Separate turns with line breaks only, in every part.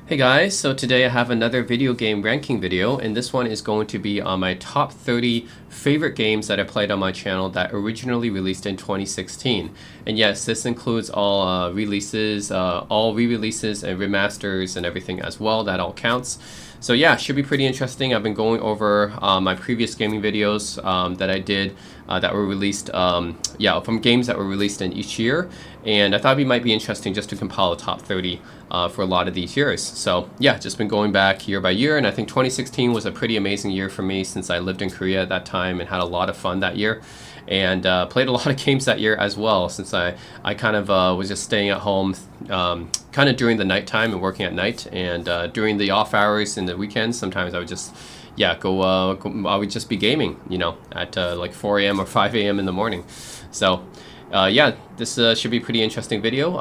Hey guys, so today I have another video game ranking video, and this one is going to be on my top 30 favorite games that I played on my channel that originally released in 2016. And yes, this includes all releases, all re-releases and remasters and everything as well. That all counts. So yeah, should be pretty interesting. I've been going over my previous gaming videos that I did that were released, from games that were released in each year. And I thought it might be interesting just to compile a top 30 for a lot of these years. So yeah, just been going back year by year, and I think 2016 was a pretty amazing year for me since I lived in Korea at that time and had a lot of fun that year. And played a lot of games that year as well, since I kind of was just staying at home kind of during the nighttime and working at night, and during the off hours and the weekends sometimes I would just I would just be gaming, at like 4 a.m. or 5 a.m. in the morning. So this should be a pretty interesting video.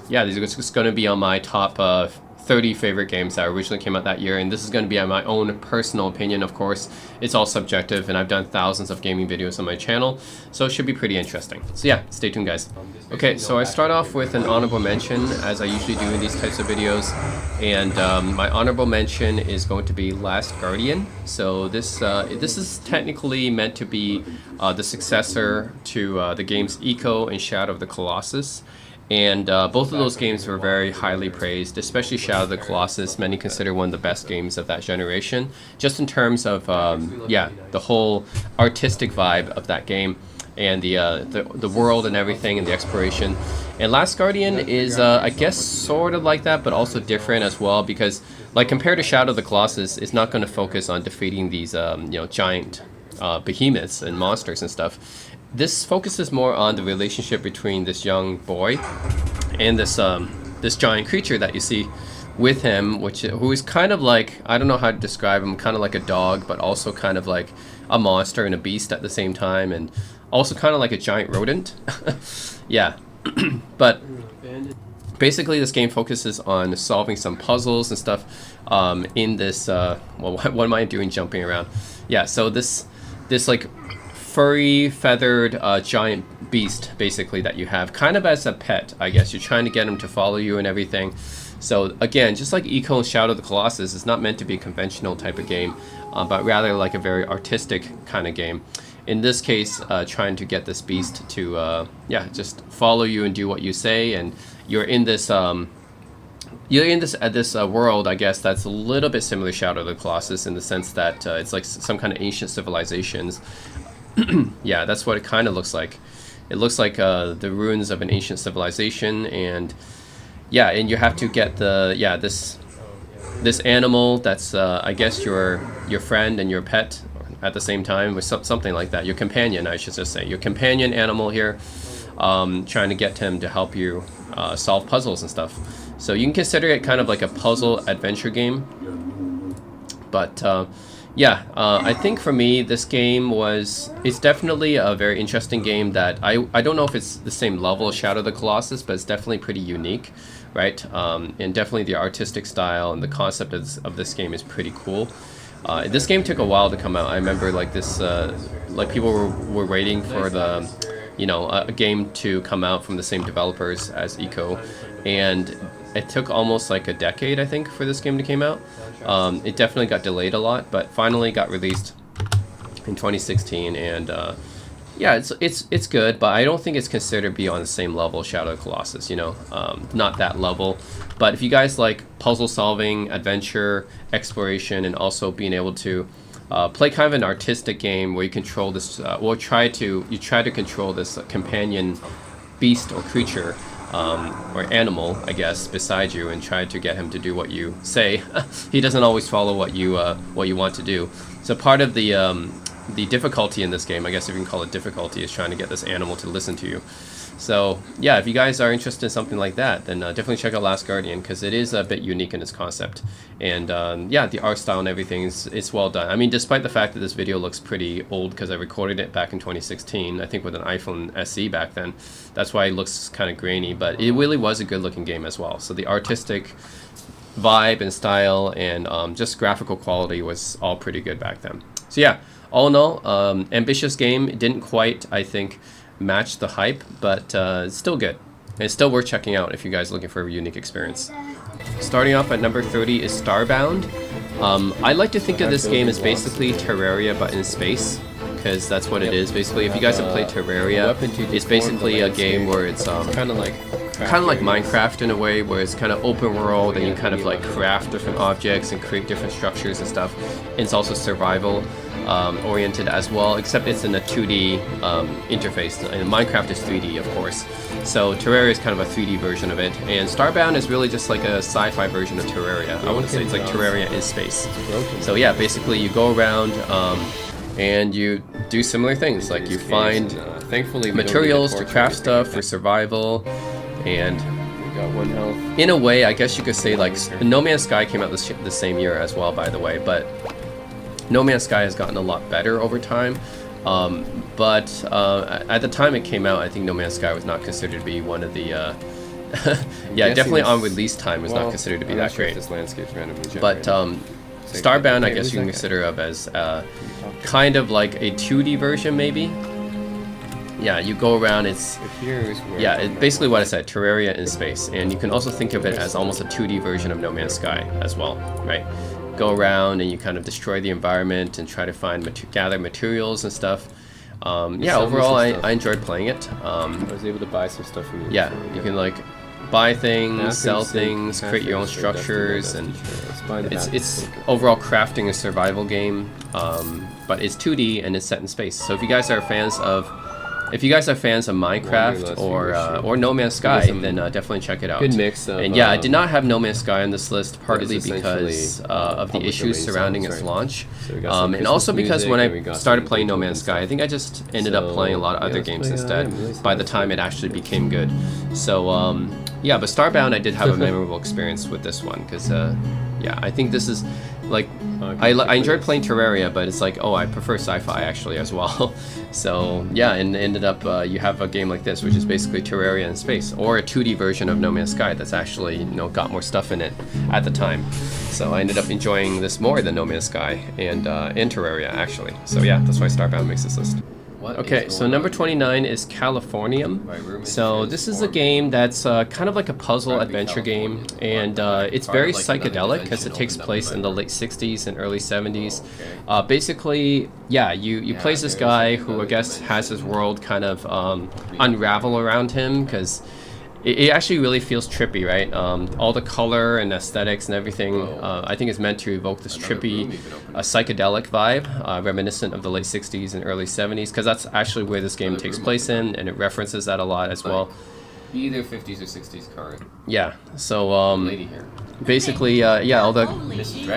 These are just going to be on my top 30 favorite games that originally came out that year, and this is going to be on my own personal opinion. Of course, it's all subjective, and I've done thousands of gaming videos on my channel, so it should be pretty interesting. So yeah, stay tuned guys. Okay, so I start off with an honorable mention, as I usually do in these types of videos, and my honorable mention is going to be Last Guardian. So this is technically meant to be the successor to the games Ico and Shadow of the Colossus. And both of those games were very highly praised, especially Shadow of the Colossus. Many consider one of the best games of that generation, just in terms of the whole artistic vibe of that game, and the world and everything, and the exploration. And Last Guardian is I guess sort of like that, but also different as well, because like compared to Shadow of the Colossus, it's not going to focus on defeating these giant behemoths and monsters and stuff. This focuses more on the relationship between this young boy and this giant creature that you see with him, who is kind of like, I don't know how to describe him, kind of like a dog, but also kind of like a monster and a beast at the same time, and also kind of like a giant rodent. Yeah. But basically this game focuses on solving some puzzles and stuff in this what am I doing jumping around? Yeah, so this like furry, feathered, giant beast, basically, that you have kind of as a pet, I guess. You're trying to get him to follow you and everything. So again, just like Ico and Shadow of the Colossus, it's not meant to be a conventional type of game, but rather like a very artistic kind of game. In this case, trying to get this beast to just follow you and do what you say, and you're in this world, I guess, that's a little bit similar to Shadow of the Colossus in the sense that it's like some kind of ancient civilizations. Yeah, that's what it kind of looks like. It looks like the ruins of an ancient civilization, and you have to get this animal that's I guess your friend and your pet at the same time, with something like that. Your companion, I should just say, your companion animal here, trying to get him to help you solve puzzles and stuff. So you can consider it kind of like a puzzle adventure game, but I think for me this game it's definitely a very interesting game that I don't know if it's the same level as Shadow of the Colossus, but it's definitely pretty unique, right? And definitely the artistic style and the concept of this game is pretty cool. This game took a while to come out. I remember like people were waiting for a game to come out from the same developers as Ico, and it took almost like a decade, I think, for this game to come out. It definitely got delayed a lot, but finally got released in 2016, and it's good, but I don't think it's considered to be on the same level as Shadow of the Colossus, not that level. But if you guys like puzzle solving, adventure, exploration, and also being able to play kind of an artistic game where you control this, try to control this companion beast or creature, or animal, I guess, beside you, and try to get him to do what you say. He doesn't always follow what you want to do. So part of the difficulty in this game, I guess if you can call it difficulty, is trying to get this animal to listen to you. So yeah, if you guys are interested in something like that, then definitely check out Last Guardian, because it is a bit unique in its concept. And the art style and everything it's well done. I mean, despite the fact that this video looks pretty old, because I recorded it back in 2016, I think with an iPhone SE back then. That's why it looks kind of grainy, but it really was a good looking game as well. So the artistic vibe and style and just graphical quality was all pretty good back then. So yeah, all in all, ambitious game. It didn't quite, I think, match the hype, but it's still good. And it's still worth checking out if you guys are looking for a unique experience. Starting off at number 30 is Starbound. I like to think of this game as basically Terraria but in space, because that's what it is. Basically, if you guys have played Terraria, it's basically a game where it's kind of like Minecraft in a way, where it's kind of open world and you kind of like craft different objects and create different structures and stuff. And it's also survival oriented as well, except it's in a 2D interface, and Minecraft is 3D, of course. So Terraria is kind of a 3D version of it, and Starbound is really just like a sci-fi version of Terraria. I want to say it's like Terraria in space. So yeah, basically you go around and you do similar things, like you find materials to craft stuff for survival, and
got 1 health.
In a way, I guess you could say, like, No Man's Sky came out the same year as well, by the way, but No Man's Sky has gotten a lot better over time. But at the time it came out, I think No Man's Sky was not considered to be one of the yeah, definitely on release time was not considered to be that great.
This landscape's randomly generated.
But Starbound, I guess you can consider of as kind of like a 2D version, maybe. Yeah, you go around, it's basically what I said, Terraria in space, and you can also think of it as almost a 2D version of No Man's Sky as well, right? Go around and you kind of destroy the environment and try to find gather materials and stuff. Yeah, overall I enjoyed playing it.
I was able to buy some stuff from you.
Yeah, you can like buy things, sell things, create your own structures, and it's overall crafting a survival game. But it's 2D and it's set in space. So if you guys are fans of Minecraft or No Man's Sky, then definitely check it out.
Good mix of,
and yeah, I did not have No Man's Sky on this list, partly because of the issues surrounding its launch, and also because when I started playing No Man's Sky, I think I just ended up playing a lot of other games instead by the time it actually became good. So yeah, but Starbound, I did have a memorable experience with this one, because yeah, I think this is like I enjoyed playing Terraria, but it's like, oh, I prefer sci-fi actually as well. So yeah, and ended up you have a game like this, which is basically Terraria in space, or a 2D version of No Man's Sky that's actually, you know, got more stuff in it at the time. So I ended up enjoying this more than No Man's Sky and Terraria actually. So yeah, that's why Starbound makes this list. Okay, so number 29 is Californium. So this is a game that's kind of like a puzzle adventure game, and it's very psychedelic because it takes place in the late 60s and early 70s. Basically, yeah, you play as this guy who I guess has his world kind of unravel around him, because it actually really feels trippy, right? All the color and aesthetics and everything, I think is meant to evoke this trippy, psychedelic vibe, reminiscent of the late 60s and early 70s, because that's actually where this game takes place in, and it references that a lot as well.
Either 50s or 60s car.
Yeah, so basically, yeah, all the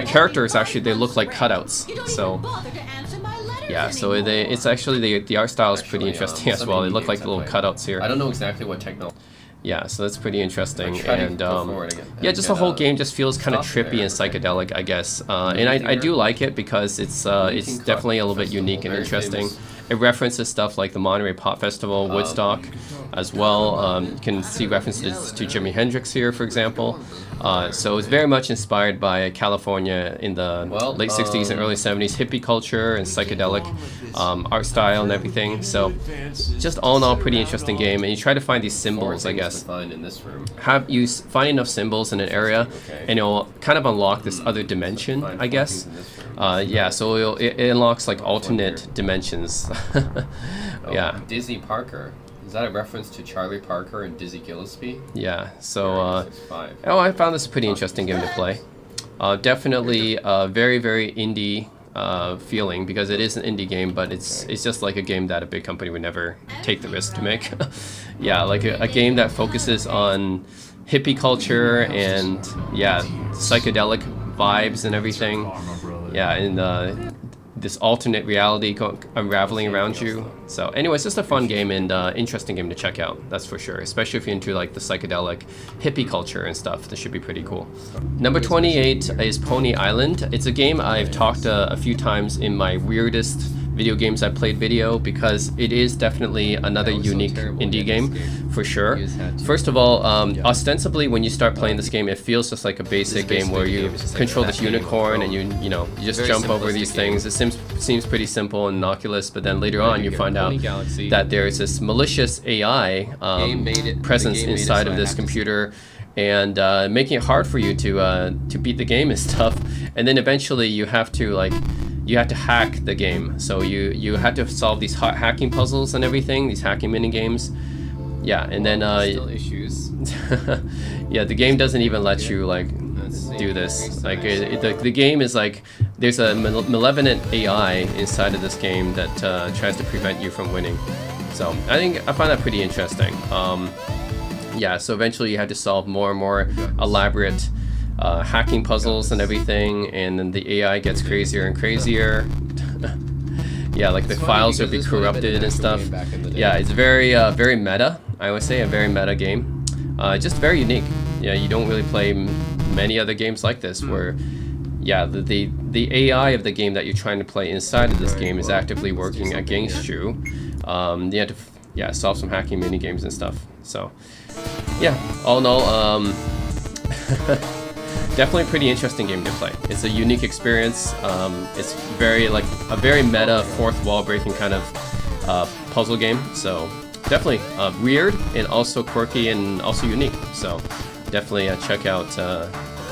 characters actually, they look like cutouts. So yeah, so it's actually, the art style is pretty interesting as well. They look like little cutouts here.
I don't know exactly what technology.
Yeah, so that's pretty interesting, and yeah, just the whole game just feels kind of trippy and psychedelic, I guess, and I do like it because it's definitely a little bit unique and interesting. It references stuff like the Monterey Pop Festival, Woodstock, as well. You can see references to Jimi Hendrix here, for example. So it's very much inspired by California in the late 60s and early 70s hippie culture and psychedelic art style and everything. So just all in all, pretty interesting game. And you try to find these symbols, I guess. Have you find enough symbols in an area, and it'll kind of unlock this other dimension, I guess. Yeah, so it unlocks like alternate dimensions. Yeah.
Dizzy Parker. Is that a reference to Charlie Parker and Dizzy Gillespie?
Yeah, so I found this a pretty interesting game to play. Definitely very, very indie feeling, because it is an indie game, but it's just like a game that a big company would never take the risk to make. Yeah, like a game that focuses on hippie culture and yeah, psychedelic vibes and everything. Yeah, and this alternate reality unraveling around you. So anyways, just a fun game and interesting game to check out, that's for sure, especially if you're into like the psychedelic hippie culture and stuff. This should be pretty cool. Number 28 is Pony Island. It's a game I've talked a few times in my weirdest video games I played video because it is definitely another unique indie game for sure. First of all, ostensibly when you start playing this game, it feels just like a basic game where you control this unicorn and you just jump over these things. It seems pretty simple and innocuous, but then later on you find out that there's this malicious AI presence inside of this computer, and making it hard for you to beat the game and stuff. And then eventually you have to hack the game. So you have to solve these hacking puzzles and everything, these hacking mini games. Yeah, and then
still issues.
yeah, the game doesn't even let you like do this. Like the game is like there's a malevolent AI inside of this game that tries to prevent you from winning. So I find that pretty interesting. Yeah, so eventually you have to solve more and more elaborate hacking puzzles and everything, and then the AI gets crazier and crazier. Yeah, like the files will be corrupted and stuff. Yeah, it's very very meta, I would say, a very meta game. Just very unique. Yeah, you don't really play many other games like this where, yeah, the AI of the game that you're trying to play inside of this game is actively working against you. You have to solve some hacking mini games and stuff. So yeah, all in all, definitely a pretty interesting game to play. It's a unique experience. It's very like a very meta fourth wall breaking kind of puzzle game. So definitely weird and also quirky and also unique. So definitely check out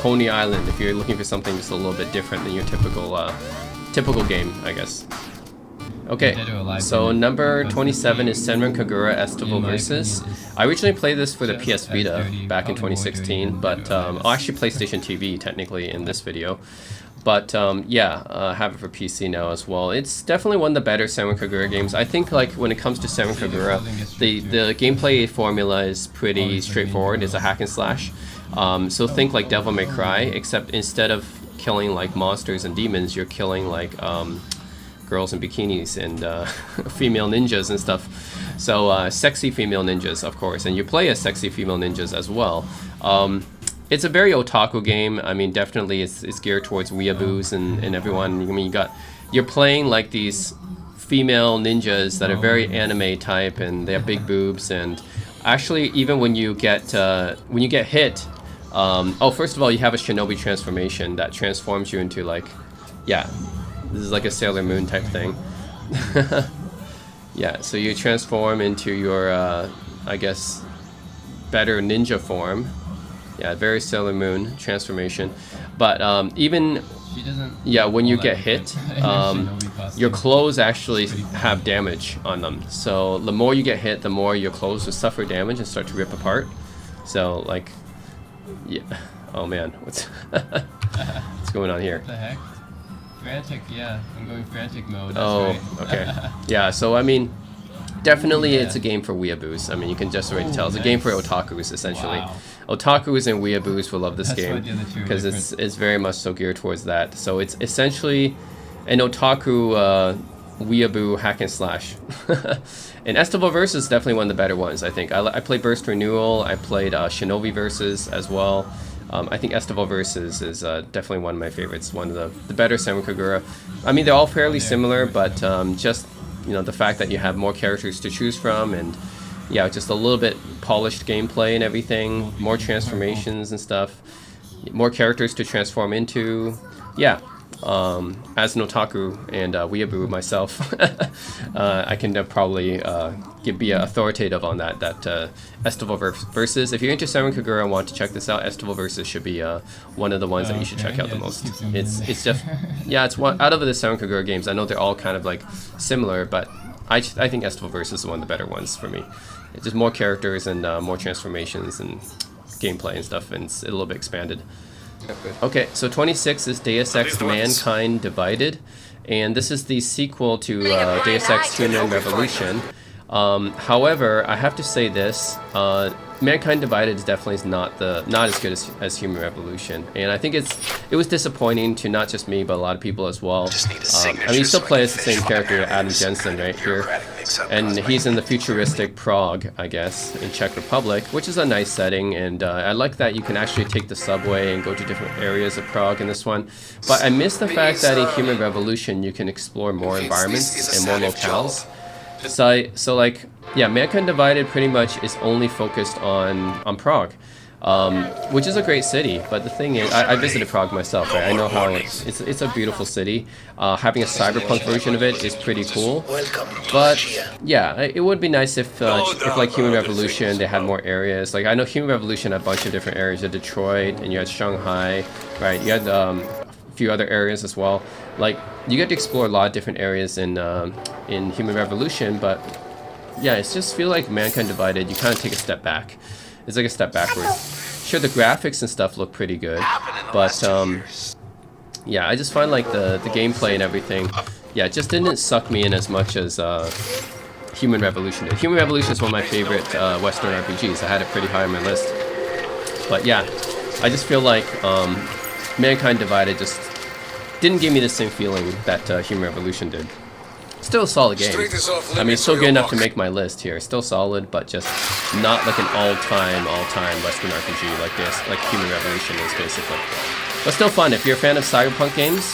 Coney Island if you're looking for something just a little bit different than your typical game, I guess. Okay, so number 27 is Senran Kagura Estival Versus. I originally played this for the PS Vita back in 2016, but I'll actually PlayStation TV technically in this video. But I have it for PC now as well. It's definitely one of the better Senran Kagura games. I think like when it comes to Senran Kagura, the gameplay formula is pretty straightforward. It's a hack and slash. So think like Devil May Cry, except instead of killing like monsters and demons, you're killing like girls in bikinis and female ninjas and stuff. So sexy female ninjas, of course, and you play as sexy female ninjas as well. It's a very otaku game. I mean, definitely it's geared towards weeaboos and everyone. I mean, you're playing like these female ninjas that are very anime type, and they have big boobs. And actually, even when you get hit, first of all, you have a shinobi transformation that transforms you into like, yeah, this is like a Sailor Moon type thing. Yeah, so you transform into your, I guess, better ninja form. Yeah, very Sailor Moon transformation. But even, when you get hit, your clothes actually have damage on them. So the more you get hit, the more your clothes will suffer damage and start to rip apart. So like, yeah. Oh man, what's going on here?
What the heck? Frantic, yeah. I'm going frantic mode.
That's right. Okay. Yeah, so I mean, definitely it's a game for weeaboos. I mean, you can just already tell. It's a game for otakus, essentially. Wow. Otakus and weeaboos will love this game because it's very much so geared towards that. So it's essentially an otaku weeaboo hack and slash. And Estival Versus is definitely one of the better ones, I think. I played Burst Renewal. I played Shinobi Versus as well. I think Estival Versus is definitely one of my favorites, one of the better Senran Kagura. I mean, they're all fairly similar, but just the fact that you have more characters to choose from, and yeah, just a little bit polished gameplay and everything, more transformations and stuff, more characters to transform into. Yeah, as an otaku and weeaboo myself, I can probably be authoritative on that Estival Versus. If you're into Senran Kagura and want to check this out, Estival Versus should be one of the ones that you should check out the most. It's just it's one out of the Senran Kagura games. I know they're all kind of like similar, but I think Estival Versus is one of the better ones for me. It's just more characters and more transformations and gameplay and stuff, and it's a little bit expanded. Okay, so 26 is Deus Ex Mankind Divided, and this is the sequel to Deus Ex Human Revolution. However, I have to say this, Mankind Divided is definitely not as good as Human Revolution, and I think it was disappointing to not just me but a lot of people as well. I mean, you still play as the same character, Adam Jensen, right here, and he's in the futuristic Prague, I guess, in Czech Republic, which is a nice setting, and I like that you can actually take the subway and go to different areas of Prague in this one. But I miss the fact that in Human Revolution you can explore more environments and more locales. So like, yeah, Mankind Divided pretty much is only focused on Prague, which is a great city. But the thing is, I visited Prague myself, right? I know how it's a beautiful city. Having a cyberpunk version of it is pretty cool. But yeah, it would be nice if like Human Revolution, they had more areas. Like I know Human Revolution had a bunch of different areas. You had Detroit and you had Shanghai, right? You had a few other areas as well. Like you get to explore a lot of different areas in Human Revolution, but yeah, it just feel like Mankind Divided, you kind of take a step back. It's like a step backwards. Sure, the graphics and stuff look pretty good, but yeah, I just find like the gameplay and everything, yeah, it just didn't suck me in as much as Human Revolution did. Human Revolution is one of my favorite Western RPGs. I had it pretty high on my list. But yeah, I just feel like Mankind Divided just didn't give me the same feeling that Human Revolution did. Still a solid game. I mean, it's still good enough to make my list here. Still solid, but just not like an all-time Western RPG like this, like Human Revolution is basically. But still fun. If you're a fan of cyberpunk games,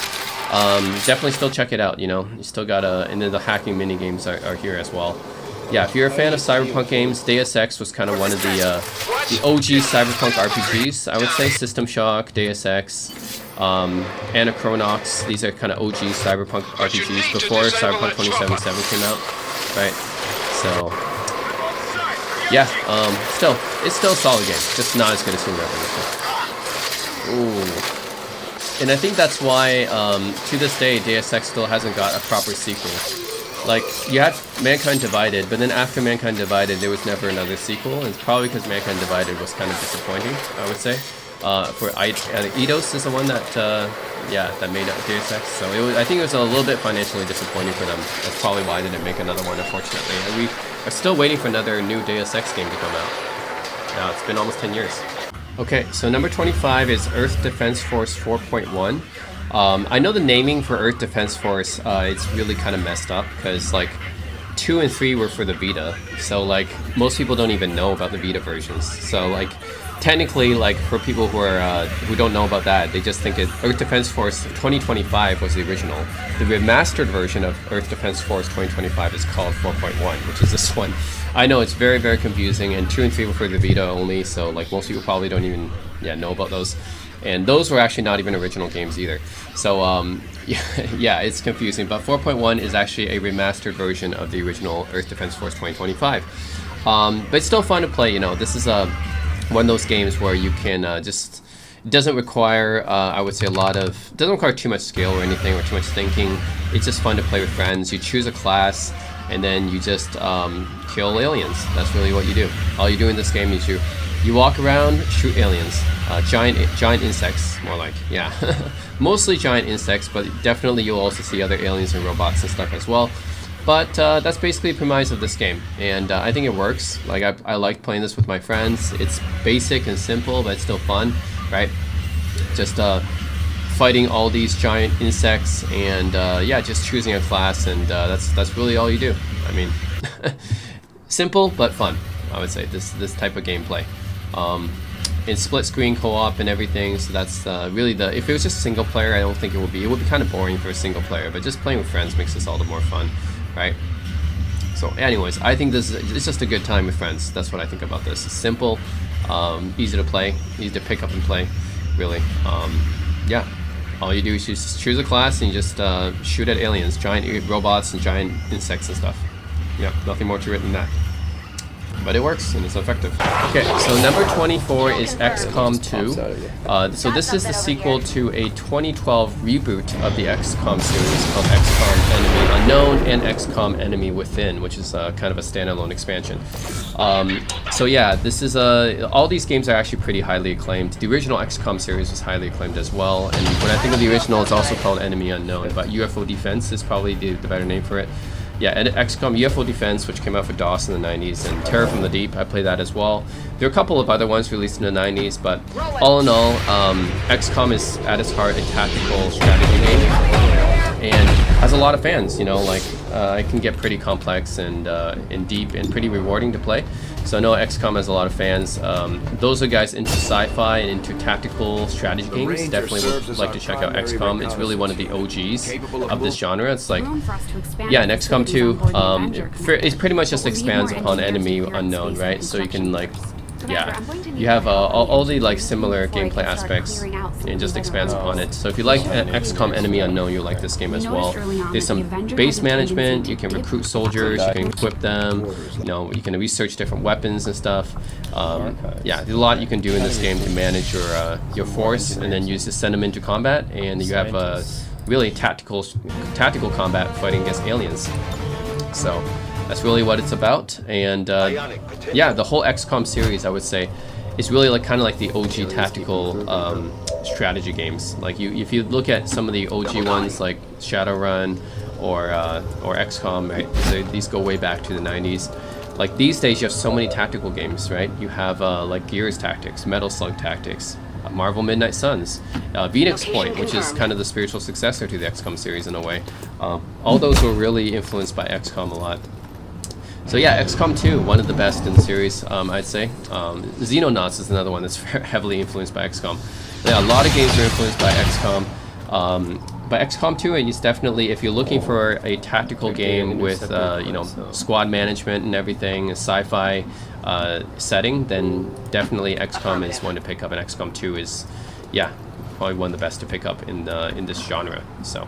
definitely still check it out. You know, you still gotta, and then the hacking mini games are here as well. Yeah, if you're a fan of cyberpunk games, Deus Ex was kind of one of the OG cyberpunk RPGs, I would say. System Shock, Deus Ex, Anachronox, these are kind of OG cyberpunk RPGs before Cyberpunk 2077 came out, right? So, yeah, it's still a solid game, just not as good as Human Revolution. Ooh. And I think that's why, to this day, Deus Ex still hasn't got a proper sequel. Like, you had Mankind Divided, but then after Mankind Divided, there was never another sequel, and it's probably because Mankind Divided was kind of disappointing, I would say. Eidos is the one that, that made up Deus Ex, so I think it was a little bit financially disappointing for them. That's probably why they didn't make another one, unfortunately. And we are still waiting for another new Deus Ex game to come out. Now, it's been almost 10 years. Okay, so number 25 is Earth Defense Force 4.1. I know the naming for Earth Defense Force, it's really kind of messed up because like 2 and 3 were for the Vita, so like most people don't even know about the Vita versions. So like technically, like for people who don't know about that, they just think Earth Defense Force 2025 was the original. The remastered version of Earth Defense Force 2025 is called 4.1, which is this one. I know it's very, very confusing, and 2 and 3 were for the Vita only, so like most people probably don't even know about those. And those were actually not even original games either. So yeah, it's confusing. But 4.1 is actually a remastered version of the original Earth Defense Force 2025. But it's still fun to play. You know, this is one of those games where you can just, it doesn't require, I would say, doesn't require too much skill or anything or too much thinking. It's just fun to play with friends. You choose a class and then you just kill aliens. That's really what you do. All you do in this game is you walk around, shoot aliens. Giant insects, more like, yeah. Mostly giant insects, but definitely you'll also see other aliens and robots and stuff as well. But that's basically the premise of this game, and I think it works. Like I like playing this with my friends. It's basic and simple, but it's still fun, right? Just fighting all these giant insects, and yeah, just choosing a class, and that's really all you do. I mean, simple but fun, I would say. This type of gameplay. In split screen co-op and everything, so that's really if it was just single player, I don't think it would be kind of boring for a single player, but just playing with friends makes this all the more fun, right? So anyways, I think it's just a good time with friends. That's what I think about this. It's simple, easy to play, easy to pick up and play, really. Yeah, all you do is just choose a class and you just shoot at aliens, giant robots and giant insects and stuff. Yeah, nothing more to it than that. But it works and it's effective. Okay, so number 24 is XCOM 2. So this is the sequel to a 2012 reboot of the XCOM series called XCOM Enemy Unknown and XCOM Enemy Within, which is kind of a standalone expansion. So yeah, this is all these games are actually pretty highly acclaimed. The original XCOM series was highly acclaimed as well, and when I think of the original, it's also called Enemy Unknown, but UFO Defense is probably the better name for it. yeah, and XCOM UFO Defense, which came out for DOS in the 90s, and Terror from the Deep, I played that as well. There are a couple of other ones released in the 90s, but all in all, XCOM is at its heart a tactical strategy game, and has a lot of fans. You know, like it can get pretty complex and deep and pretty rewarding to play. So I know XCOM has a lot of fans. Those are guys into sci-fi and into tactical strategy games. Definitely would like to check out XCOM. It's really one of the OGs of this genre. It's like, yeah, and XCOM 2, it pretty much just expands upon Enemy Unknown, right? So you can like, yeah, you have all the like similar gameplay aspects and just expands upon it. So if you like XCOM Enemy Unknown, you'll like this game as well. There's some base management. You can recruit soldiers, you can equip them, you know, you can research different weapons and stuff. Yeah, there's a lot you can do in this game to manage your force, and then you just send them into combat, and you have really tactical combat fighting against aliens. So that's really what it's about. And yeah, the whole XCOM series, I would say, is really like kind of like the OG tactical strategy games. Like if you look at some of the OG ones like Shadowrun or XCOM, right? So these go way back to the 90s. Like these days, you have so many tactical games, right? You have like Gears Tactics, Metal Slug Tactics, Marvel Midnight Suns, Phoenix Point, which is kind of the spiritual successor to the XCOM series in a way. All those were really influenced by XCOM a lot. So yeah, XCOM 2, one of the best in the series, I'd say. Xenonauts is another one that's heavily influenced by XCOM. Yeah, a lot of games are influenced by XCOM. But XCOM 2 is definitely, if you're looking for a tactical game with you know, squad management and everything, a sci-fi setting, then definitely XCOM is one to pick up, and XCOM 2 is, yeah, probably one of the best to pick up in this genre. So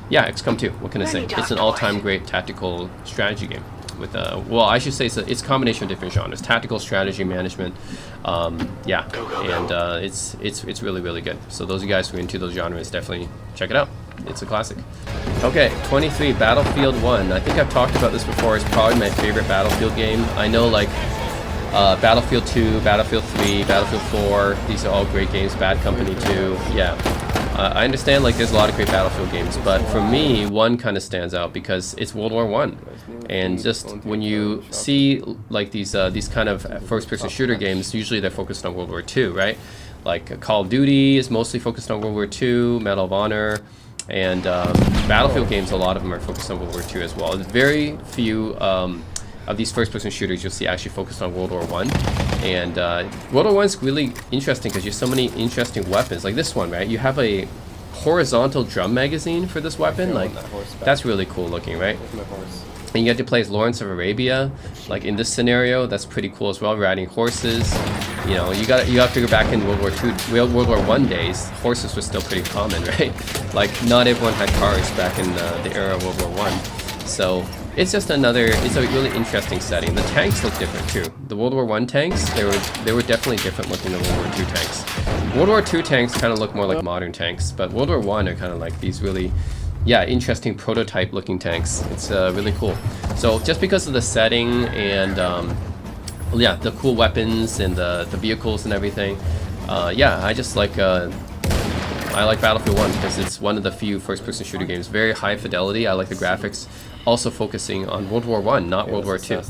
yeah, XCOM 2, what can I say? It's an all-time great tactical strategy game. With well, I should say it's a combination of different genres: tactical, strategy, management. Yeah, and it's really, really good. So those of you guys who are into those genres, definitely check it out. It's a classic. Okay, 23, Battlefield 1. I think I've talked about this before. It's probably my favorite Battlefield game. I know, like, Battlefield 2, Battlefield 3, Battlefield 4, these are all great games. Bad Company 2, yeah. I understand, like, there's a lot of great Battlefield games, but for me, one kind of stands out because it's World War I. And just when you see, like, these kind of first-person shooter games, usually they're focused on World War II, right? Like, Call of Duty is mostly focused on World War II, Medal of Honor, and Battlefield games, a lot of them are focused on World War II as well. There's very few of these first-person shooters you'll see actually focused on World War I. And World War I is really interesting because you have so many interesting weapons. Like this one, right? You have a horizontal drum magazine for this weapon. Like, that's really cool looking, right? And you get to play as Lawrence of Arabia. Like in this scenario, that's pretty cool as well. Riding horses. You know, you got to figure back in World War I days, horses were still pretty common, right? Like not everyone had cars back in the era of World War I. So it's just it's a really interesting setting. The tanks look different too. The World War I tanks, they were definitely different looking than World War II tanks. World War II tanks kind of look more like modern tanks, but World War I are kind of like these really, yeah, interesting prototype looking tanks. It's really cool. So just because of the setting and yeah, the cool weapons and the vehicles and everything, yeah, I just like I like Battlefield 1 because it's one of the few first-person shooter games. Very high fidelity. I like the graphics. Also focusing on World War I, not World War II.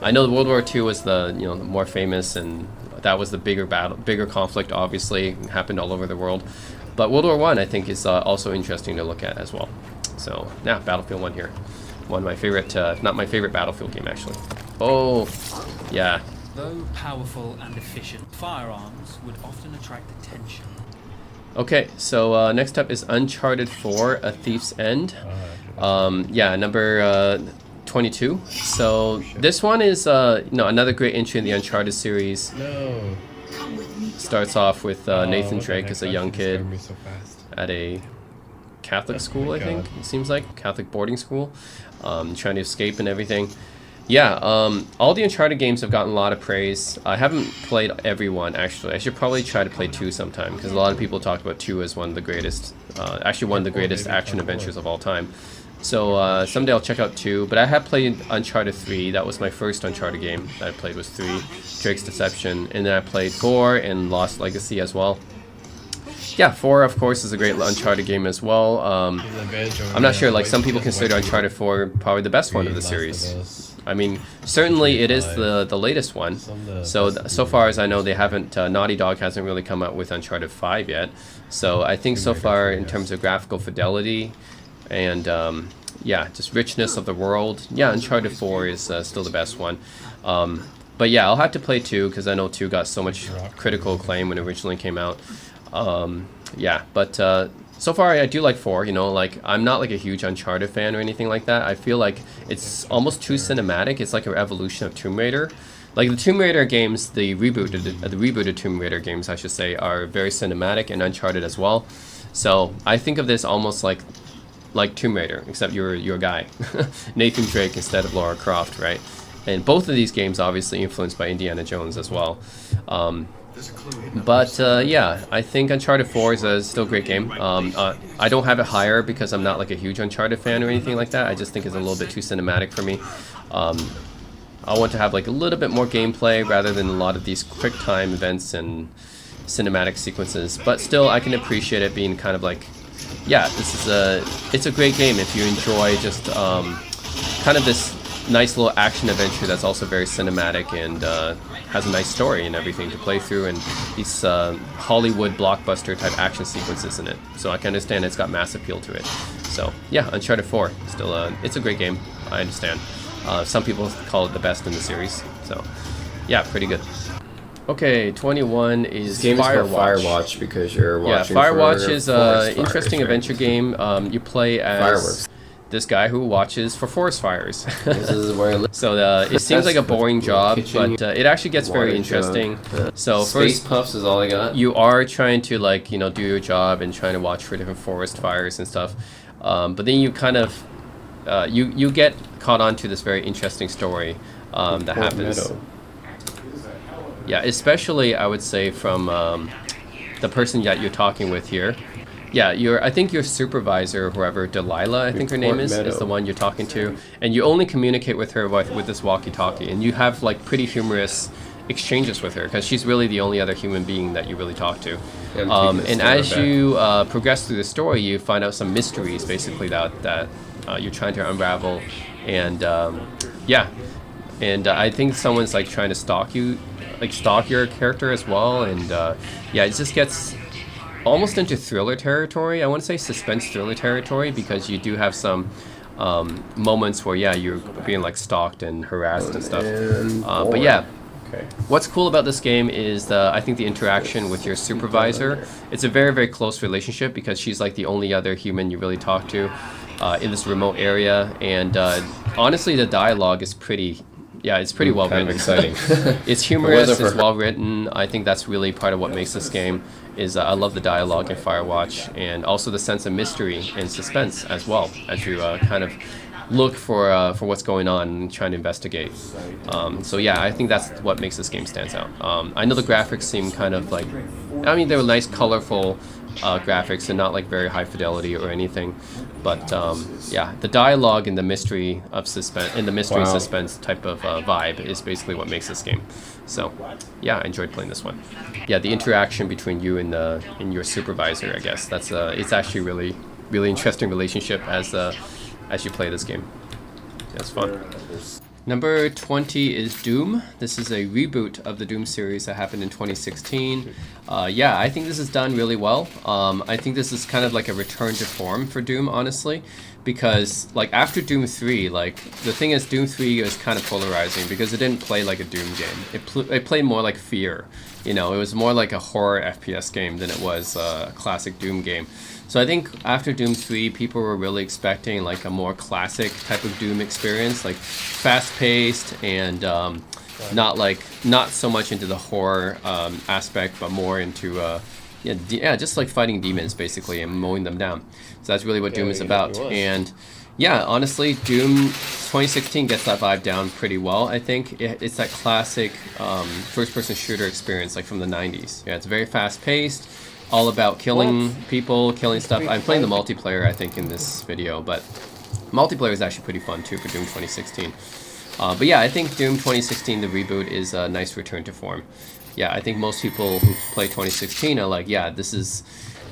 I know World War II was the the more famous, and that was the bigger conflict. Obviously, it happened all over the world. But World War I think is also interesting to look at as well. So yeah, Battlefield 1 here. One of my favorite, not my favorite Battlefield game actually. Oh, yeah.
Though powerful and efficient, firearms would often attract attention.
Okay, so next up is Uncharted 4: A Thief's End. Yeah, number 22. So this one is another great entry in the Uncharted series.
No.
Starts off with Nathan Drake as a young kid at a Catholic school, I think it seems like, Catholic boarding school, trying to escape and everything. Yeah, all the Uncharted games have gotten a lot of praise. I haven't played every one, actually. I should probably try to play 2 sometime, because a lot of people talk about 2 as one of the greatest, actually one of the greatest action adventures of all time. So someday I'll check out 2, but I have played Uncharted 3. That was my first Uncharted game that I played was 3, Drake's Deception, and then I played 4 and Lost Legacy as well. yeah, 4 of course is a great Uncharted game as well. I'm not sure, like some people consider Uncharted 4 probably the best one of the series. I mean, certainly it is the latest one. So far as I know, they haven't. Naughty Dog hasn't really come out with Uncharted 5 yet. So I think so far in terms of graphical fidelity and yeah, just richness of the world, yeah, Uncharted 4 is still the best one. But yeah, I'll have to play 2 because I know 2 got so much critical acclaim when it originally came out. Yeah, but so far I do like 4, you know, like I'm not like a huge Uncharted fan or anything like that. I feel like it's almost too cinematic. It's like an evolution of Tomb Raider. Like the Tomb Raider games, the rebooted Tomb Raider games, I should say, are very cinematic, and Uncharted as well. So I think of this almost like Tomb Raider, except you're a guy, Nathan Drake instead of Lara Croft, right? And both of these games obviously influenced by Indiana Jones as well. But yeah, I think Uncharted 4 is still a great game. I don't have it higher because I'm not like a huge Uncharted fan or anything like that. I just think it's a little bit too cinematic for me. I want to have like a little bit more gameplay rather than a lot of these quick time events and cinematic sequences. But still, I can appreciate it being kind of like, yeah, it's a great game if you enjoy just kind of this nice little action adventure that's also very cinematic and has a nice story and everything to play through, and these Hollywood blockbuster type action sequences in it. So I can understand it's got mass appeal to it. So yeah, Uncharted 4 still it's a great game. I understand. Some people call it the best in the series. So yeah, pretty good. Okay, 21 is
This game
Firewatch.
is called Firewatch because you're watching.
Firewatch is an
forest
interesting
fires, right?
adventure game. You play as
Fireworks.
this guy who watches for forest fires.
This is where I live.
So it seems like a boring job,
Kitchen,
but it actually gets very
water
interesting.
jug.
So
Space
first,
Puffs is all I got.
you are trying to like do your job and trying to watch for different forest fires and stuff, but then you kind of you get caught onto this very interesting story that happens.
Meadow.
Yeah, especially I would say from the person that you're talking with here. Yeah, I think your supervisor, whoever, Delilah, I think her name is the one you're talking to, and you only communicate with her with this walkie-talkie, and you have like pretty humorous exchanges with her because she's really the only other human being that you really talk to. And as you progress through the story, you find out some mysteries basically that you're trying to unravel, and yeah, and I think someone's like trying to stalk your character as well, and yeah, it just gets almost into thriller territory. I want to say suspense thriller territory because you do have some moments where yeah, you're being like stalked and harassed and stuff. But yeah.
Okay.
What's cool about this game is I think the interaction with your supervisor. It's a very, very close relationship because she's like the only other human you really talk to in this remote area. And honestly, the dialogue is pretty well written.
Kind of exciting.
It's humorous, it's well written. I think that's really part of what makes this game. Is I love the dialogue in Firewatch, and also the sense of mystery and suspense as well as you kind of look for what's going on and trying to investigate. So yeah, I think that's what makes this game stands out. I know the graphics seem kind of like, I mean, they were nice, colorful graphics and not like very high fidelity or anything. But yeah, the dialogue and the mystery of suspense and the mystery suspense type of vibe is basically what makes this game. So yeah, I enjoyed playing this one. Yeah, the interaction between you and your supervisor, I guess that's it's actually really interesting relationship as you play this game. That's fun. Number 20 is Doom. This is a reboot of the Doom series that happened in 2016. Yeah, I think this is done really well. I think this is kind of like a return to form for Doom, honestly, because like after Doom 3, like the thing is Doom 3 is kind of polarizing because it didn't play like a Doom game. It played more like Fear. It was more like a horror FPS game than it was a classic Doom game. So I think after Doom 3, people were really expecting like a more classic type of Doom experience, like fast-paced and not so much into the horror aspect, but more into just like fighting demons basically and mowing them down. So that's really what Doom is about. And yeah, honestly, Doom 2016 gets that vibe down pretty well. I think it's that classic first-person shooter experience like from the 90s. Yeah, it's very fast-paced. All about killing people, killing stuff. I'm playing the multiplayer, I think, in this video, but multiplayer is actually pretty fun too for Doom 2016. But yeah, I think Doom 2016, the reboot, is a nice return to form. Yeah, I think most people who play 2016 are like, yeah, this is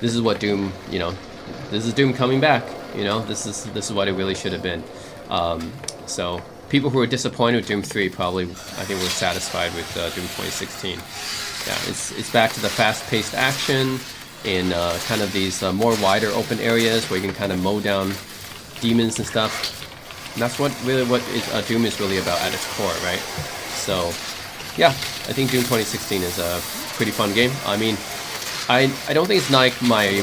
this is what Doom, you know, this is Doom coming back. You know, this is what it really should have been. So people who were disappointed with Doom 3 probably, I think, were satisfied with Doom 2016. Yeah, it's back to the fast-paced action in kind of these more wider open areas where you can kind of mow down demons and stuff. And that's what Doom is really about at its core, right? So, yeah, I think Doom 2016 is a pretty fun game. I mean, I don't think it's like my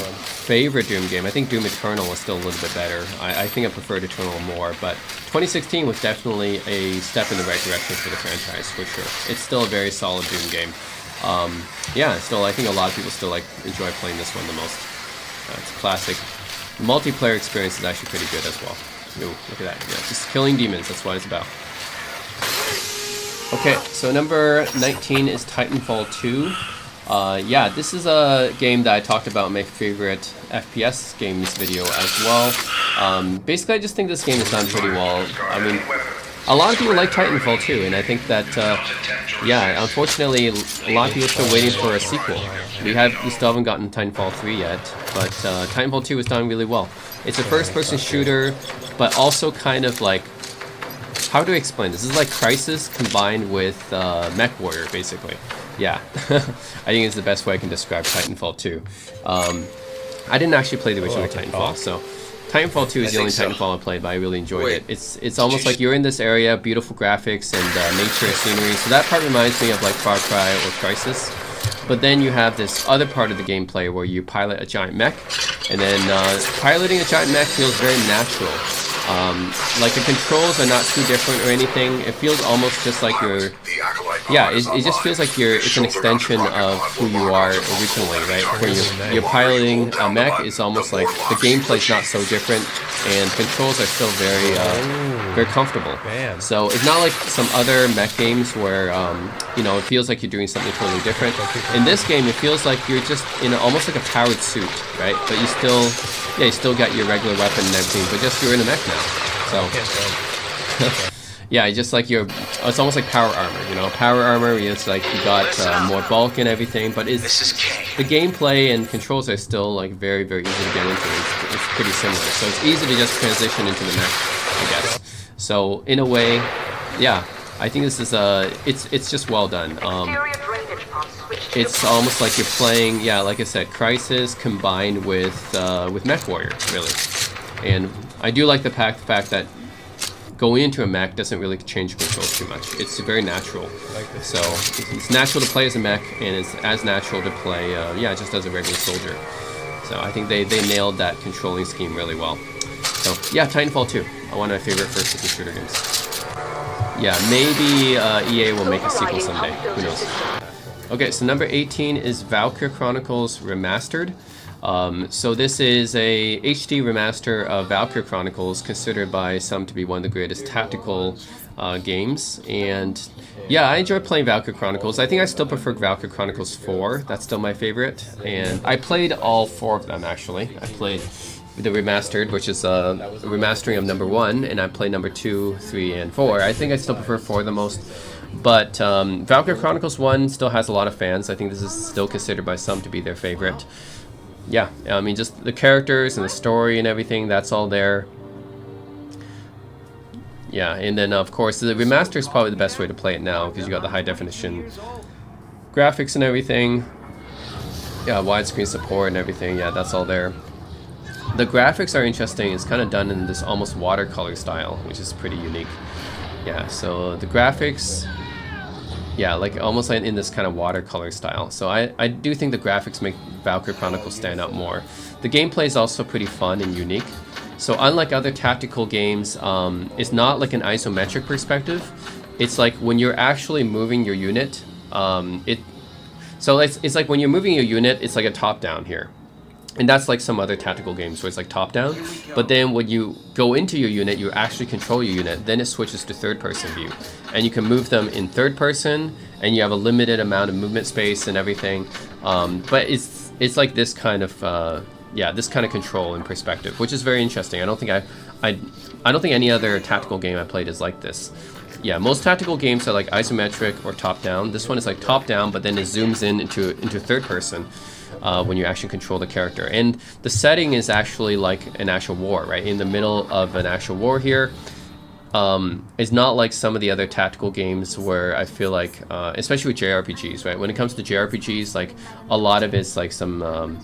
favorite Doom game. I think Doom Eternal is still a little bit better. I think I preferred Eternal more, but 2016 was definitely a step in the right direction for the franchise, for sure. It's still a very solid Doom game. Yeah, still, I think a lot of people still enjoy playing this one the most. It's a classic. The multiplayer experience is actually pretty good as well. Ooh, look at that. Yeah, just killing demons, that's what it's about. Okay, so number 19 is Titanfall 2. Yeah, this is a game that I talked about in my favorite FPS games video as well. Basically, I just think this game is done pretty well. I mean, a lot of people like Titanfall 2, and I think that, yeah, unfortunately, a lot of people are still waiting for a sequel. We still haven't gotten Titanfall 3 yet, but Titanfall 2 is done really well. It's a first-person shooter, but also kind of like, how do I explain this? This is like Crysis combined with MechWarrior, basically. Yeah, I think it's the best way I can describe Titanfall 2. I didn't actually play the original Titanfall, so Titanfall 2 is the only Titanfall I played, but I really enjoyed it. It's almost like you're in this area, beautiful graphics and nature scenery, so that part reminds me of like Far Cry or Crysis. But then you have this other part of the gameplay where you pilot a giant mech, and then piloting a giant mech feels very natural. Like the controls are not too different or anything. It feels almost just like you're, yeah, it just feels like it's an extension of who you are originally, right? When you're piloting a mech, it's almost like the gameplay's not so different, and controls are still very comfortable. So it's not like some other mech games where, you know, it feels like you're doing something totally different. In this game, it feels like you're just in almost like a powered suit, right? But you still got your regular weapon and everything, but just you're in a mech now. So, yeah, just like it's almost like power armor, you know? Power armor, it's like you got more bulk and everything, but the gameplay and controls are still like very, very easy to get into. It's pretty similar, so it's easy to just transition into the mech, I guess. So, in a way, yeah, I think this is it's just well done. It's almost like you're playing, yeah, like I said, Crysis combined with MechWarrior, really. And I do like the fact that going into a mech doesn't really change controls too much. It's very natural. So it's natural to play as a mech, and it's as natural to play, yeah, just as a regular soldier. So I think they nailed that controlling scheme really well. So yeah, Titanfall 2, one of my favorite first-person shooter games. Yeah, maybe EA will make a sequel someday. Who knows? Okay, so number 18 is Valkyr Chronicles Remastered. So this is a HD remaster of Valkyr Chronicles, considered by some to be one of the greatest tactical games. And yeah, I enjoy playing Valkyr Chronicles. I think I still prefer Valkyr Chronicles 4. That's still my favorite. And I played all 4 of them, actually. I played the remastered, which is a remastering of number 1, and I played number 2, 3, and 4. I think I still prefer 4 the most. But Valkyr Chronicles 1 still has a lot of fans. I think this is still considered by some to be their favorite. Yeah, I mean, just the characters and the story and everything, that's all there. Yeah, and then of course the remaster is probably the best way to play it now, because you got the high definition graphics and everything. Yeah, widescreen support and everything, yeah, that's all there. The graphics are interesting. It's kind of done in this almost watercolor style, which is pretty unique. Yeah, so the graphics, yeah, like almost like in this kind of watercolor style. So I do think the graphics make Valkyr Chronicles stand out more. The gameplay is also pretty fun and unique. So unlike other tactical games, it's not like an isometric perspective. It's like when you're actually moving your unit, so it's like when you're moving your unit, it's like a top-down here. And that's like some other tactical games where it's like top-down. But then when you go into your unit, you actually control your unit. Then it switches to third-person view. And you can move them in third person, and you have a limited amount of movement space and everything. But it's like this kind of, yeah, this kind of control and perspective, which is very interesting. I don't think I don't think any other tactical game I played is like this. Yeah, most tactical games are like isometric or top-down. This one is like top-down, but then it zooms in into third person. when you actually control the character. And the setting is actually like an actual war, right? In the middle of an actual war here. It's not like some of the other tactical games where I feel like, especially with JRPGs, right? When it comes to JRPGs, like a lot of it's like some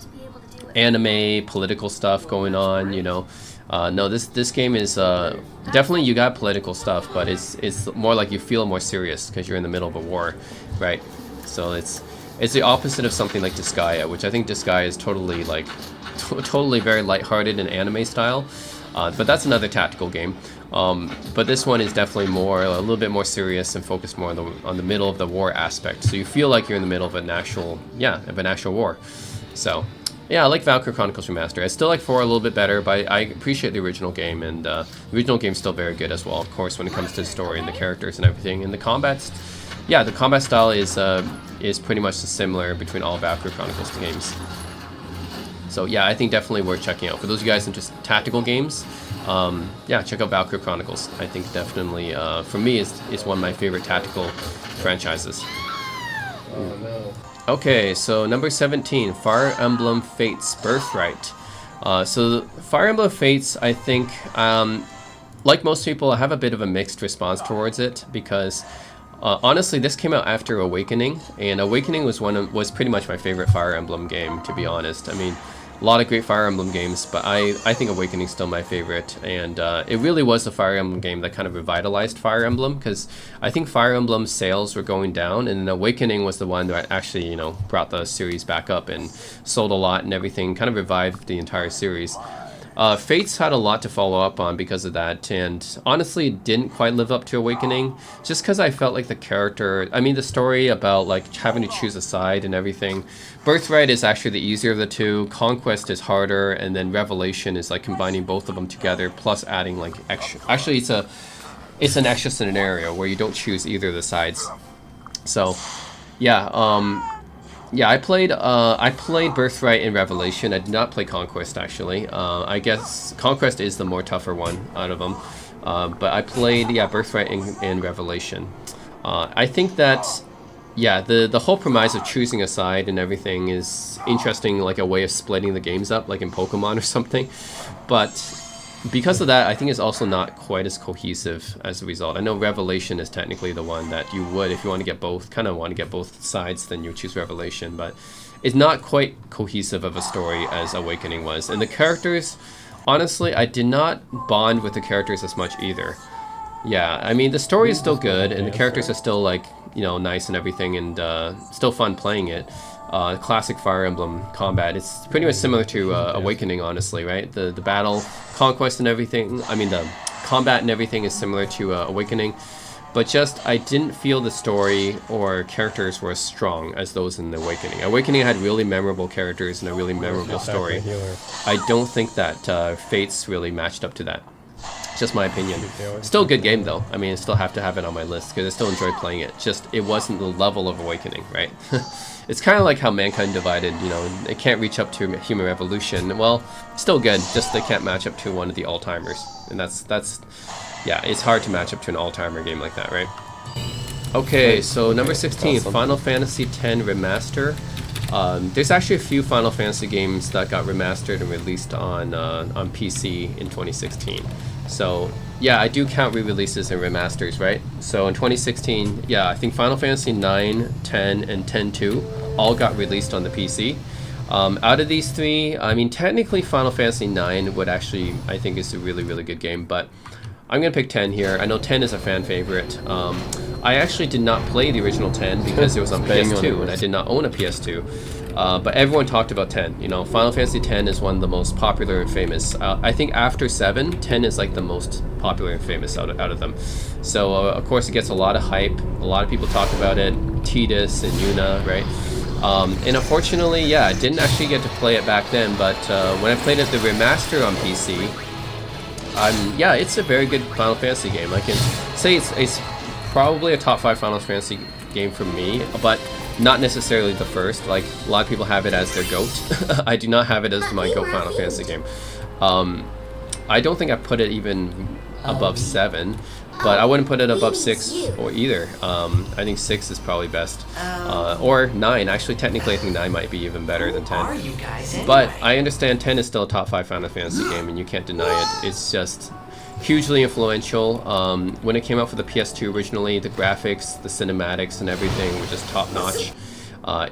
anime, political stuff going on, you know. No, this game is definitely, you got political stuff, but it's more like you feel more serious because you're in the middle of a war, right? So it's the opposite of something like Disgaea, which I think Disgaea is totally like totally very lighthearted and anime style. But that's another tactical game. But this one is definitely a little bit more serious and focused more on the middle of the war aspect. So you feel like you're in the middle of an actual war. So yeah, I like Valkyria Chronicles Remastered. I still like 4 a little bit better, but I appreciate the original game, and the original game's still very good as well, of course, when it comes to the story and the characters and everything. And the combats, yeah, the combat style is pretty much similar between all Valkyria Chronicles games. So yeah, I think definitely worth checking out. For those of you guys into tactical games, yeah, check out Valkyria Chronicles. I think definitely, for me, is one of my favorite tactical franchises.
Oh no.
Okay, so number 17, Fire Emblem Fates Birthright. So Fire Emblem Fates, I think, like most people, I have a bit of a mixed response towards it because honestly, this came out after Awakening, and Awakening was pretty much my favorite Fire Emblem game, to be honest. I mean, a lot of great Fire Emblem games, but I think Awakening's still my favorite, and it really was the Fire Emblem game that kind of revitalized Fire Emblem, because I think Fire Emblem sales were going down, and Awakening was the one that actually, you know, brought the series back up and sold a lot and everything, kind of revived the entire series. Fates had a lot to follow up on because of that, and honestly didn't quite live up to Awakening, just because I felt like the character, I mean the story about like having to choose a side and everything. Birthright is actually the easier of the two, Conquest is harder, and then Revelation is like combining both of them together, plus adding like extra, actually it's an extra scenario where you don't choose either of the sides. So yeah, yeah, I played Birthright and Revelation. I did not play Conquest, actually. I guess Conquest is the more tougher one out of them. But I played, yeah, Birthright and Revelation. I think that, yeah, the whole premise of choosing a side and everything is interesting, like a way of splitting the games up, like in Pokemon or something. But because of that, I think it's also not quite as cohesive as a result. I know Revelation is technically the one that you would, if you want to get both, kind of want to get both sides, then you choose Revelation, but it's not quite cohesive of a story as Awakening was. And the characters, honestly, I did not bond with the characters as much either. Yeah, I mean, the story is still good, and the characters are still, like, you know, nice and everything, and still fun playing it. Classic Fire Emblem combat, it's pretty much similar to Awakening, honestly, right? The battle, conquest and everything, I mean the combat and everything is similar to Awakening, but just I didn't feel the story or characters were as strong as those in the Awakening. Awakening had really memorable characters and a really memorable story. I don't think that Fates really matched up to that. Just my opinion. Still a good game though. I mean, I still have to have it on my list because I still enjoy playing it. Just it wasn't the level of Awakening, right? It's kind of like how Mankind Divided, you know, it can't reach up to Human Revolution. Well, still good, just they can't match up to one of the all-timers. And that's yeah, it's hard to match up to an all-timer game like that, right? Okay, so number 16, Final Fantasy X Remaster. There's actually a few Final Fantasy games that got remastered and released on PC in 2016. So yeah, I do count re-releases and remasters, right? So in 2016, yeah, I think Final Fantasy 9, 10, and 10-2 all got released on the PC. Out of these three, I mean, technically Final Fantasy 9 would actually, I think, is a really, really good game, but I'm going to pick 10 here. I know 10 is a fan favorite. I actually did not play the original 10 because it was on PS2, and I did not own a PS2. But everyone talked about 10. You know, Final Fantasy X is one of the most popular and famous. I think after 7, 10 is like the most popular and famous out of them. So, of course, it gets a lot of hype. A lot of people talk about it. Tidus and Yuna, right? And unfortunately, yeah, I didn't actually get to play it back then, but when I played it the remaster on PC, yeah, it's a very good Final Fantasy game. I can say it's probably a top 5 Final Fantasy game for me, but not necessarily the first. Like, a lot of people have it as their GOAT. I do not have it as my GOAT Final Fantasy game. I don't think I put it even above 7. but I wouldn't put it above 6 or either. I think 6 is probably best, or 9. Actually, technically, I think 9 might be even better than 10. But I understand 10 is still a top 5 Final Fantasy game, and you can't deny it. It's just hugely influential. When it came out for the PS2 originally, the graphics, the cinematics, and everything were just top notch.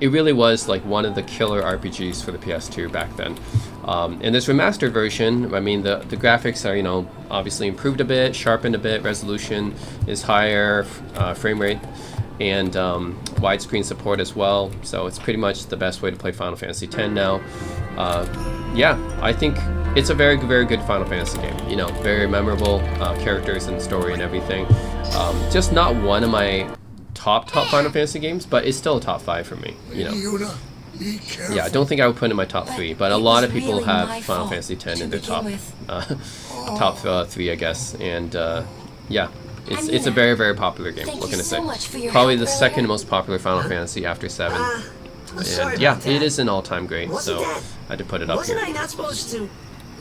It really was like one of the killer RPGs for the PS2 back then. In this remastered version, I mean, the graphics are, you know, obviously improved a bit, sharpened a bit, resolution is higher, frame rate, and widescreen support as well. So it's pretty much the best way to play Final Fantasy X now. Yeah, I think it's a very, very good Final Fantasy game. You know, very memorable characters and story and everything. Just not one of my top Final Fantasy games, but it's still a top 5 for me, you know. Yeah, I don't think I would put it in my top 3, but a lot of people have Final Fantasy X in their top 3, I guess. And yeah, it's a very, very popular game. What can I say? Probably the second most popular Final Fantasy after 7. And yeah, it is an all-time great, so I had to put it up here.
Wasn't I not supposed to?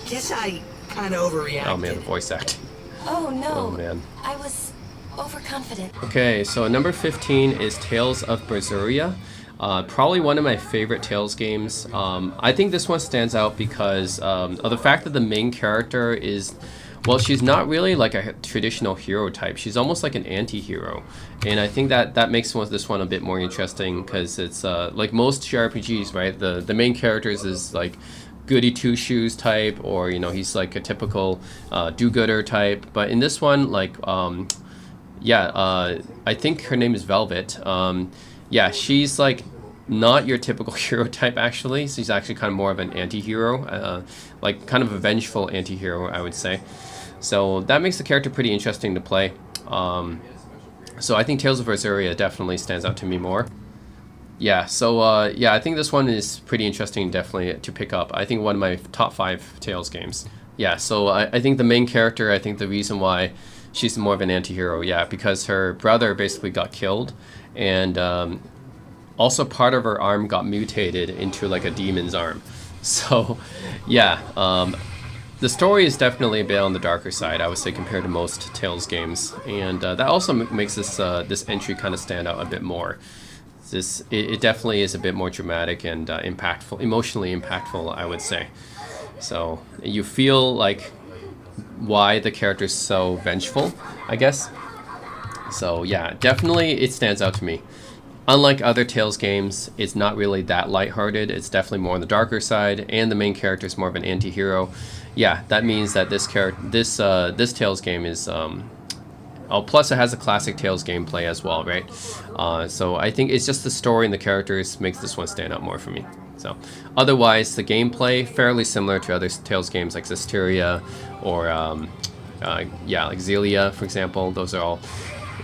Guess I kind of overreacted.
Oh man, the voice acting.
Oh no.
Oh man.
I was overconfident.
Okay, so number 15 is Tales of Berseria. Probably one of my favorite Tales games. I think this one stands out because of the fact that the main character is, well, she's not really like a traditional hero type. She's almost like an anti-hero. And I think that makes this one a bit more interesting because it's like most JRPGs, right? The main characters is like goody two-shoes type, or, you know, he's like a typical do-gooder type. But in this one, like, yeah, I think her name is Velvet. Yeah, she's like not your typical hero type, actually. She's actually kind of more of an anti-hero, like kind of a vengeful anti-hero, I would say. So that makes the character pretty interesting to play. So I think Tales of Berseria definitely stands out to me more. Yeah, so yeah, I think this one is pretty interesting, definitely to pick up. I think one of my top 5 Tales games. Yeah, so I think the main character, I think the reason why she's more of an anti-hero, yeah, because her brother basically got killed, and also part of her arm got mutated into like a demon's arm. So yeah, the story is definitely a bit on the darker side, I would say, compared to most Tales games, and that also makes this this entry kind of stand out a bit more. It definitely is a bit more dramatic and impactful, emotionally impactful, I would say. So you feel like why the character is so vengeful, I guess. So yeah, definitely it stands out to me. Unlike other Tales games, it's not really that lighthearted. It's definitely more on the darker side, and the main character is more of an anti-hero. Yeah, that means that this Tales game is oh, plus it has a classic Tales gameplay as well, right? So I think it's just the story and the characters makes this one stand out more for me. So otherwise, the gameplay fairly similar to other Tales games like Zestiria or yeah, like Xillia, for example. Those are all.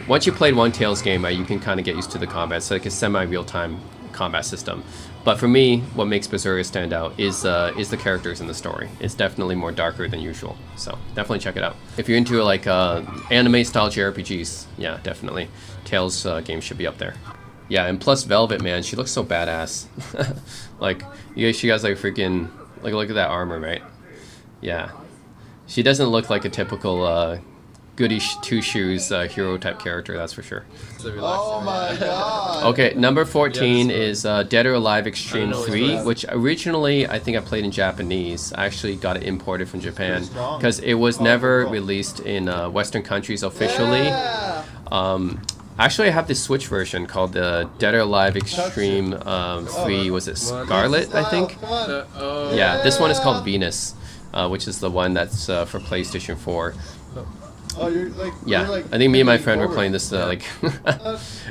Once you played one Tales game, you can kind of get used to the combat. It's like a semi-real-time combat system. But for me, what makes Berseria stand out is the characters in the story. It's definitely more darker than usual. So definitely check it out. If you're into like anime-style JRPGs, yeah, definitely. Tales game should be up there. Yeah, and plus Velvet, man, she looks so badass. Like, she has like freaking, like, look at that armor, right? Yeah. She doesn't look like a typical goody two-shoes hero type character, that's for sure.
Oh my god!
Okay, number 14 is Dead or Alive Extreme 3, which originally I think I played in Japanese. I actually got it imported from Japan because it was never released in Western countries officially. Actually, I have this Switch version called the Dead or Alive Extreme 3, was it Scarlet, I think? Yeah, this one is called Venus, which is the one that's for PlayStation 4.
Oh, you're like,
yeah,
you're like
I think me and my friend were playing this, like,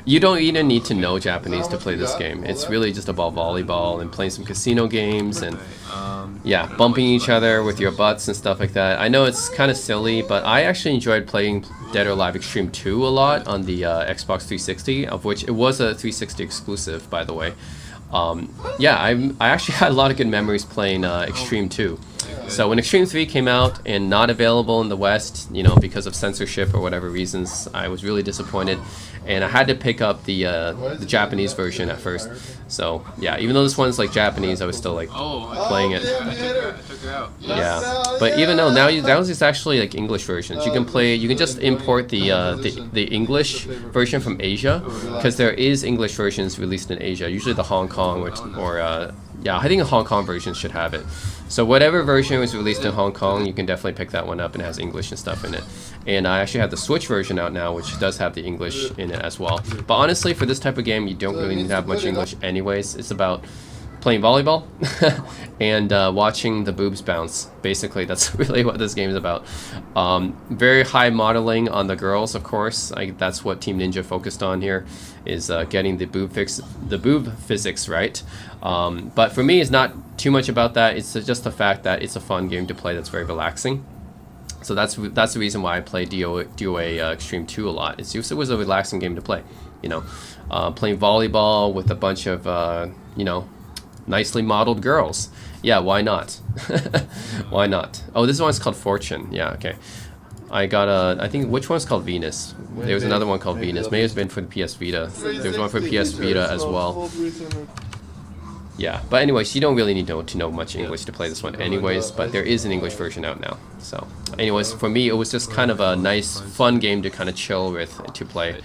you don't even need to know Japanese to play this game. It's really just about volleyball and playing some casino games and, yeah, bumping each other with your butts and stuff like that. I know it's kind of silly, but I actually enjoyed playing Dead or Alive Extreme 2 a lot on the Xbox 360, of which it was a 360 exclusive, by the way. Yeah, I actually had a lot of good memories playing Extreme 2. So when Extreme 3 came out and not available in the West, you know, because of censorship or whatever reasons, I was really disappointed, and I had to pick up the Japanese version at first. So yeah, even though this one's like Japanese, I was still like playing it.
Damn, hit her.
I took her out.
Yeah, but even though now that was just actually like English versions. You can play. You can just import the English version from Asia, because there is English versions released in Asia. Usually the Hong Kong or yeah, I think the Hong Kong version should have it. So whatever version was released in Hong Kong, you can definitely pick that one up, and it has English and stuff in it. And I actually have the Switch version out now, which does have the English in it as well. But honestly, for this type of game, you don't really need to have much English anyways. It's about playing volleyball and watching the boobs bounce. Basically, that's really what this game is about. Very high modeling on the girls, of course. That's what Team Ninja focused on here, is getting the boob physics right. But for me, it's not too much about that. It's just the fact that it's a fun game to play that's very relaxing. So that's the reason why I play DOA Extreme 2 a lot. It's just, it was a relaxing game to play. You know, playing volleyball with a bunch of you know, nicely modeled girls. Yeah, why not? Why not? Oh, this one's called Fortune. Yeah, okay. I got I think, which one's called Venus? There was another one called Venus. Maybe it's been for the PS Vita. There's one for PS Vita as well. Yeah, but anyways, you don't really need to know much English to play this one anyways, but there is an English version out now. So anyways, for me, it was just kind of a nice, fun game to kind of chill with, to play.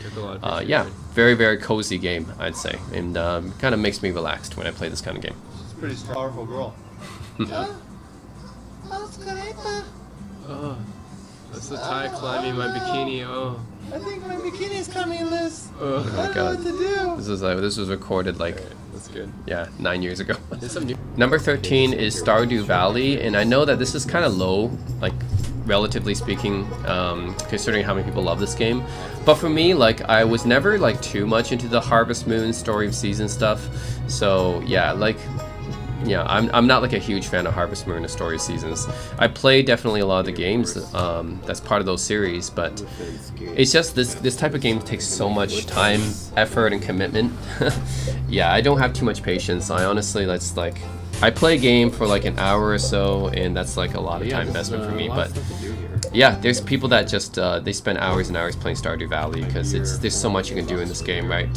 Yeah, very, very cozy game, I'd say, and kind of makes me relaxed when I play this kind of game.
She's a pretty powerful girl.
Oh, that's the tie climbing my bikini. Oh.
I think my bikini's coming loose.
Oh
my God.
What to do?
This was recorded like,
that's good.
yeah, 9 years ago.
There's some new.
Number 13 is Stardew Valley, and I know that this is kind of low, like relatively speaking, considering how many people love this game. But for me, like, I was never like too much into the Harvest Moon Story of Seasons stuff. So yeah, like, yeah, I'm not like a huge fan of Harvest Moon and Story of Seasons. I play definitely a lot of the games that's part of those series, but it's just this type of game takes so much time, effort, and commitment. Yeah, I don't have too much patience. I honestly, that's like, I play a game for like an hour or so, and that's like a lot of time investment for me. But yeah, there's people that just they spend hours and hours playing Stardew Valley because there's so much you can do in this game, right?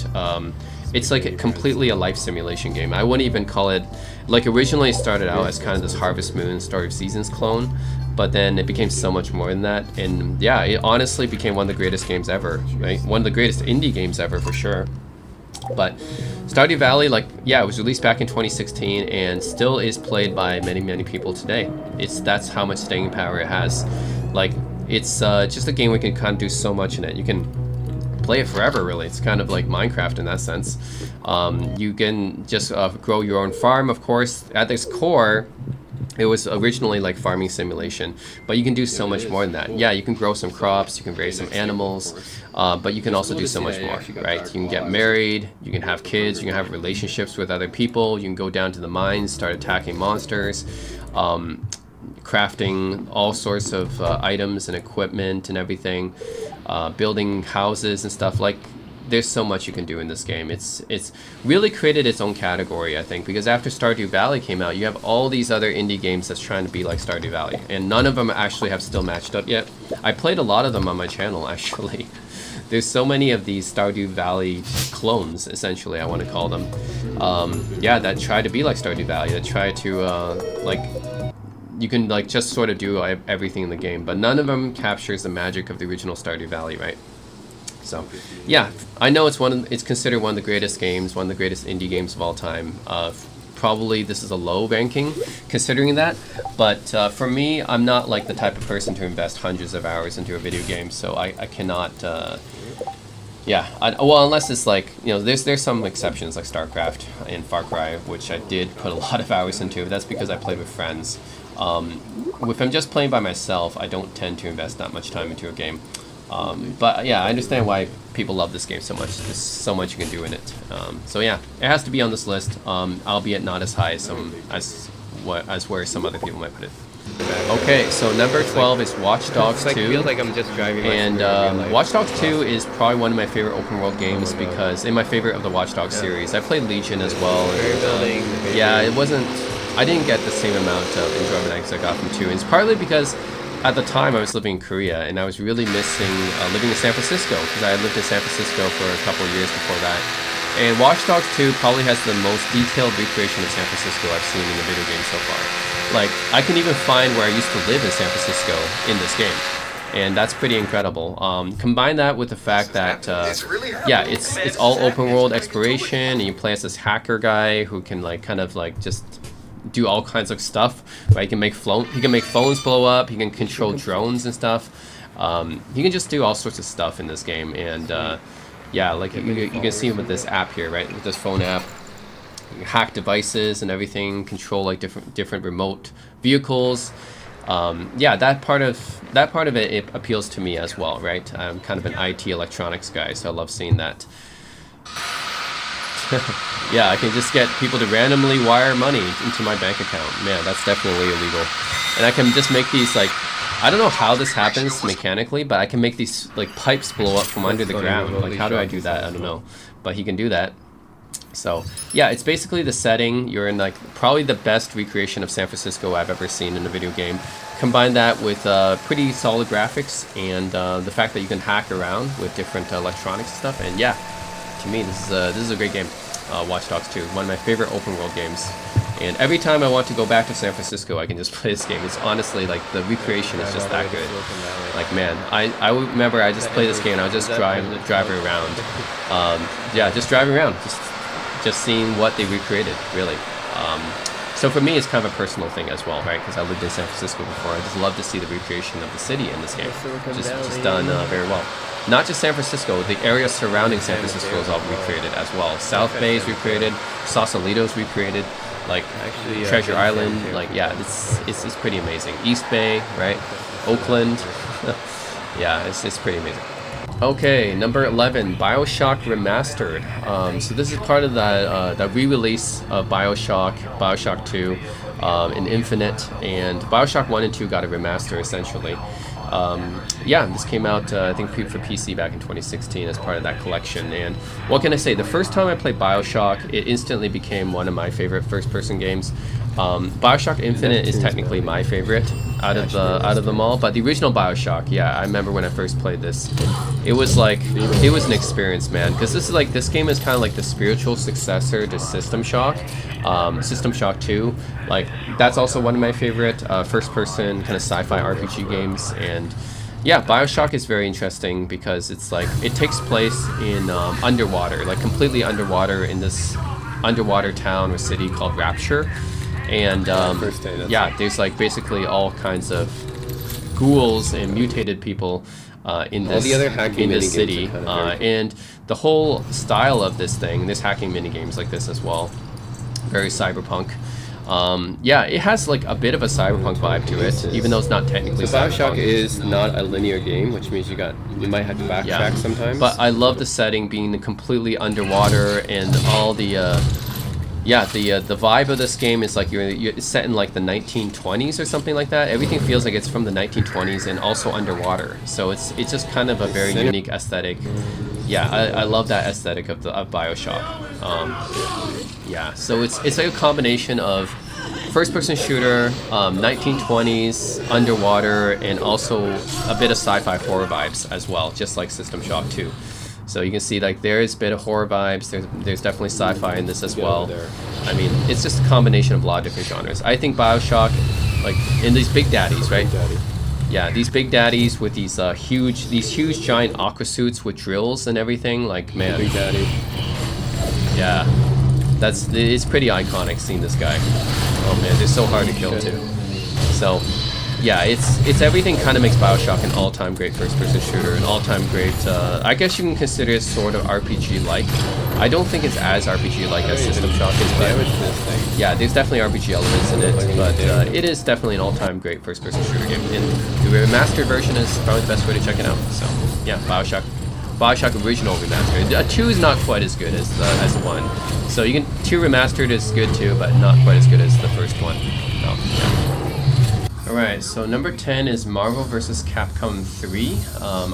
It's like completely a life simulation game. I wouldn't even call it, like, originally it started out as kind of this Harvest Moon Story of Seasons clone, but then it became so much more than that. And yeah, it honestly became one of the greatest games ever, right? One of the greatest indie games ever for sure. But Stardew Valley, like, yeah, it was released back in 2016 and still is played by many, many people today. That's how much staying power it has. Like, it's just a game we can kind of do so much in it. You can play it forever, really. It's kind of like Minecraft in that sense. You can just grow your own farm, of course. At its core, it was originally like farming simulation, but you can do so much more than that. Yeah, you can grow some crops, you can raise some animals, but you can also do so much more, right? You can get married, you can have kids, you can have relationships with other people, you can go down to the mines, start attacking monsters, crafting all sorts of items and equipment and everything, building houses and stuff. Like, there's so much you can do in this game. It's really created its own category, I think, because after Stardew Valley came out, you have all these other indie games that's trying to be like Stardew Valley, and none of them actually have still matched up yet. I played a lot of them on my channel, actually. There's so many of these Stardew Valley clones, essentially, I want to call them. Yeah, that try to be like Stardew Valley, that try to like, you can like just sort of do everything in the game, but none of them captures the magic of the original Stardew Valley, right? So yeah, I know it's considered one of the greatest games, one of the greatest indie games of all time. Probably this is a low ranking considering that, but for me, I'm not like the type of person to invest hundreds of hours into a video game, so I cannot. Yeah, well, unless it's like, you know, there's some exceptions like StarCraft and Far Cry, which I did put a lot of hours into. But that's because I played with friends. If I'm just playing by myself, I don't tend to invest that much time into a game. But yeah, I understand why people love this game so much. There's so much you can do in it. So yeah, it has to be on this list, albeit not as high as where some other people might put it. Okay, so number 12 is Watch Dogs 2.
I feel like I'm just driving.
And Watch Dogs 2 is probably one of my favorite open world games because, in my favorite of the Watch Dogs series, I played Legion as well. And, yeah, it wasn't I didn't get the same amount of enjoyment as I got from 2. And it's partly because at the time I was living in Korea and I was really missing living in San Francisco, because I had lived in San Francisco for a couple of years before that. And Watch Dogs 2 probably has the most detailed recreation of San Francisco I've seen in a video game so far. Like, I can even find where I used to live in San Francisco in this game. And that's pretty incredible. Combine that with the fact that, yeah, it's all open world exploration, and you play as this hacker guy who can like kind of like just do all kinds of stuff. Right? He can make phones blow up. He can control drones and stuff. He can just do all sorts of stuff in this game. And yeah, like you can see with this app here, right? With this phone app, you can hack devices and everything, control like different remote vehicles. Yeah, that part of it appeals to me as well, right? I'm kind of an IT electronics guy, so I love seeing that. Yeah, I can just get people to randomly wire money into my bank account. Man, that's definitely illegal. And I can just make these like, I don't know how this happens mechanically, but I can make these like pipes blow up from under the ground. Like, how do I do that? I don't know, but he can do that. So yeah, it's basically the setting. You're in like probably the best recreation of San Francisco I've ever seen in a video game. Combine that with pretty solid graphics and the fact that you can hack around with different electronics and stuff. And yeah, to me this is a great game. Watch Dogs 2, one of my favorite open world games. And every time I want to go back to San Francisco, I can just play this game. It's honestly like the recreation is just that good. Like man, I remember I just play this game and I would just driving around. Yeah, just driving around, just seeing what they recreated, really. So for me, it's kind of a personal thing as well, right? Because I lived in San Francisco before. I just love to see the recreation of the city in this game. Just done very well. Not just San Francisco, the area surrounding San Francisco is all recreated as well. South Bay is recreated, Sausalito is recreated, like Treasure Island, like yeah, it's pretty amazing. East Bay, right? Oakland, yeah, it's pretty amazing. Okay, number 11, BioShock Remastered. So this is part of the re-release of BioShock 2, and Infinite, and BioShock 1 and 2 got a remaster essentially. Yeah, this came out I think for PC back in 2016 as part of that collection. And what can I say? The first time I played BioShock, it instantly became one of my favorite first-person games. BioShock Infinite is technically my favorite out of them all, but the original BioShock, yeah, I remember when I first played this, it was an experience, man, because this game is kind of like the spiritual successor to System Shock. System Shock 2, like that's also one of my favorite first-person kind of sci-fi RPG games. And yeah, BioShock is very interesting because it's like it takes place in underwater, like completely underwater in this underwater town or city called Rapture. And yeah, there's like basically all kinds of ghouls and mutated people in this city, and the whole style of this thing, this hacking minigames like this as well, very cyberpunk. Yeah, it has like a bit of a cyberpunk vibe to it, even though it's not technically cyberpunk.
BioShock is not a linear game, which means you might have to backtrack sometimes.
But I love the setting being completely underwater and all the yeah, the vibe of this game is like you're set in like the 1920s or something like that. Everything feels like it's from the 1920s and also underwater. So it's just kind of a very unique aesthetic. Yeah, I love that aesthetic of BioShock. Yeah, so it's like a combination of first-person shooter, 1920s, underwater, and also a bit of sci-fi horror vibes as well, just like System Shock 2. So you can see like there is a bit of horror vibes, there's definitely sci-fi in this as well. I mean, it's just a combination of a lot of different genres. I think BioShock, like in these big daddies, right? Yeah, these big daddies with these huge giant aqua suits with drills and everything, like man.
Big Daddy.
Yeah. It's pretty iconic seeing this guy. Oh man, they're so hard to kill too. So yeah, it's everything kind of makes BioShock an all-time great first-person shooter, an all-time great, I guess you can consider it sort of RPG-like. I don't think it's as RPG-like as System Shock is, but yeah, there's definitely RPG elements in it, but it is definitely an all-time great first-person shooter game. And the remastered version is probably the best way to check it out. So yeah, BioShock Original Remastered. 2 is not quite as good as 1. So 2 Remastered is good too, but not quite as good as the first one. So, yeah. Alright, so number 10 is Marvel vs. Capcom 3.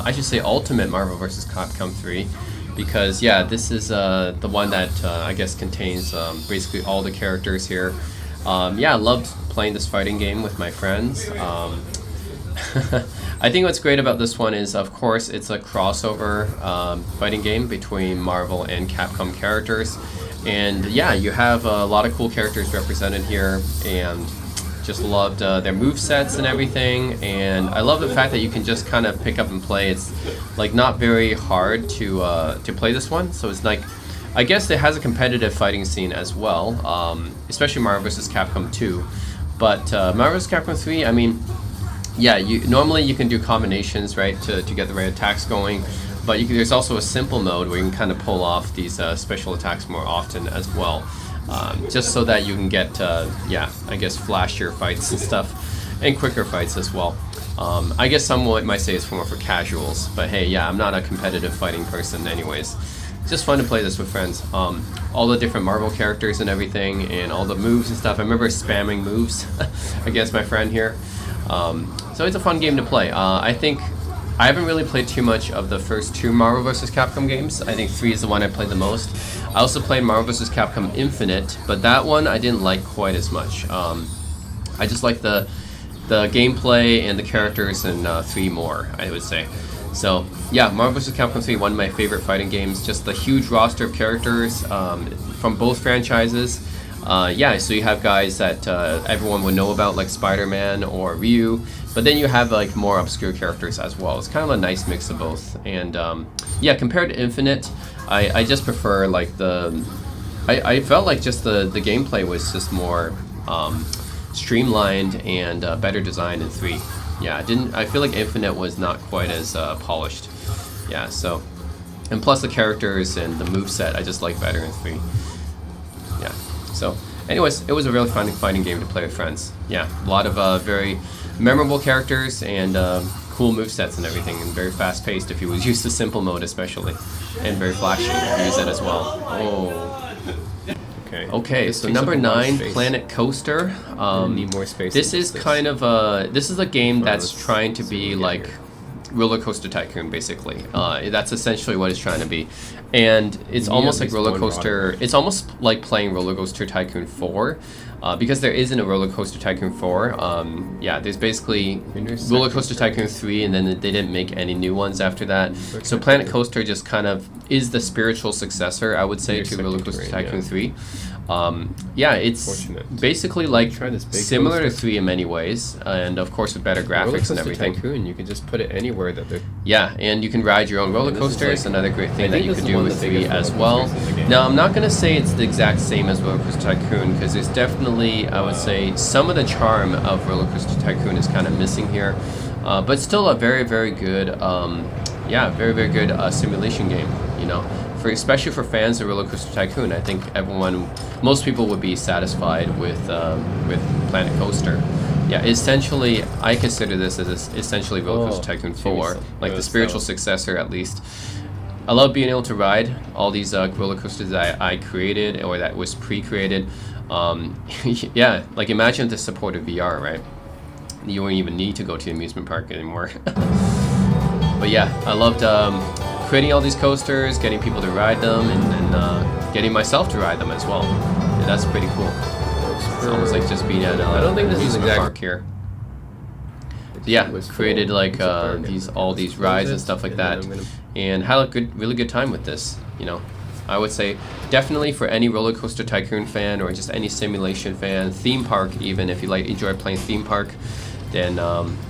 I should say Ultimate Marvel vs. Capcom 3, because yeah, this is the one that I guess contains basically all the characters here. Yeah, I loved playing this fighting game with my friends. I think what's great about this one is, of course, it's a crossover fighting game between Marvel and Capcom characters. And yeah, you have a lot of cool characters represented here, and just loved their move sets and everything. And I love the fact that you can just kind of pick up and play. It's like not very hard to play this one, so it's like, I guess it has a competitive fighting scene as well, especially Marvel vs. Capcom 2. But Marvel vs. Capcom 3, I mean, yeah, normally you can do combinations, right, to get the right attacks going. But there's also a simple mode where you can kind of pull off these special attacks more often as well. Just so that you can get, yeah, I guess flashier fights and stuff, and quicker fights as well. I guess someone might say it's more for casuals, but hey, yeah, I'm not a competitive fighting person anyways. It's just fun to play this with friends. All the different Marvel characters and everything, and all the moves and stuff. I remember spamming moves against my friend here. So it's a fun game to play. I think I haven't really played too much of the first two Marvel vs. Capcom games. I think 3 is the one I played the most. I also played Marvel vs. Capcom Infinite, but that one I didn't like quite as much. I just like the gameplay and the characters in 3 more, I would say. So yeah, Marvel vs. Capcom 3, one of my favorite fighting games. Just the huge roster of characters from both franchises. Yeah, so you have guys that everyone would know about, like Spider-Man or Ryu, but then you have like more obscure characters as well. It's kind of a nice mix of both. And yeah, compared to Infinite, I just prefer like I felt like just the gameplay was just more streamlined and better designed in 3. Yeah, I feel like Infinite was not quite as polished. Yeah, so, and plus the characters and the moveset I just like better in 3. Yeah. So, anyways, it was a really fun fighting game to play with friends. Yeah, a lot of very memorable characters and cool movesets and everything, and very fast-paced if you was used to simple mode especially, and very flashy if you use it as well. Oh. Okay, so number 9, Planet Coaster.
Need more space.
This is kind of this is a game that's trying to be like Roller Coaster Tycoon, basically. That's essentially what it's trying to be, and it's almost like Roller Coaster. It's almost like playing Roller Coaster Tycoon 4, because there isn't a Roller Coaster Tycoon 4. Yeah, there's basically Roller Coaster Tycoon 3, and then they didn't make any new ones after that. So Planet Coaster just kind of is the spiritual successor, I would say, to Roller Coaster Tycoon 3. Yeah, it's basically like similar to 3 in many ways, and of course with better graphics and everything.
Tycoon, you can just put it anywhere that they're...
Yeah, and you can ride your own roller coasters. Another great thing that you can do with 3 as well. Now, I'm not going to say it's the exact same as Roller Coaster Tycoon, because there's definitely, I would say, some of the charm of Roller Coaster Tycoon is kind of missing here, but still a very, very good, yeah, very, very good simulation game, you know. Especially for fans of Roller Coaster Tycoon, I think most people would be satisfied with Planet Coaster. Yeah, essentially, I consider this as essentially Roller Coaster Tycoon 4, like the spiritual successor at least. I love being able to ride all these roller coasters that I created or that was pre-created. Yeah, like imagine if this supported VR, right? You wouldn't even need to go to the amusement park anymore. But yeah, I loved creating all these coasters, getting people to ride them, and getting myself to ride them as well. Yeah, that's pretty cool. It's almost like just being at
I don't think
an
this is
amusement park here. Yeah, created like all these rides and stuff like that, and had a really good time with this. You know, I would say definitely for any Roller Coaster Tycoon fan or just any simulation fan, theme park even, if you enjoy playing theme park, then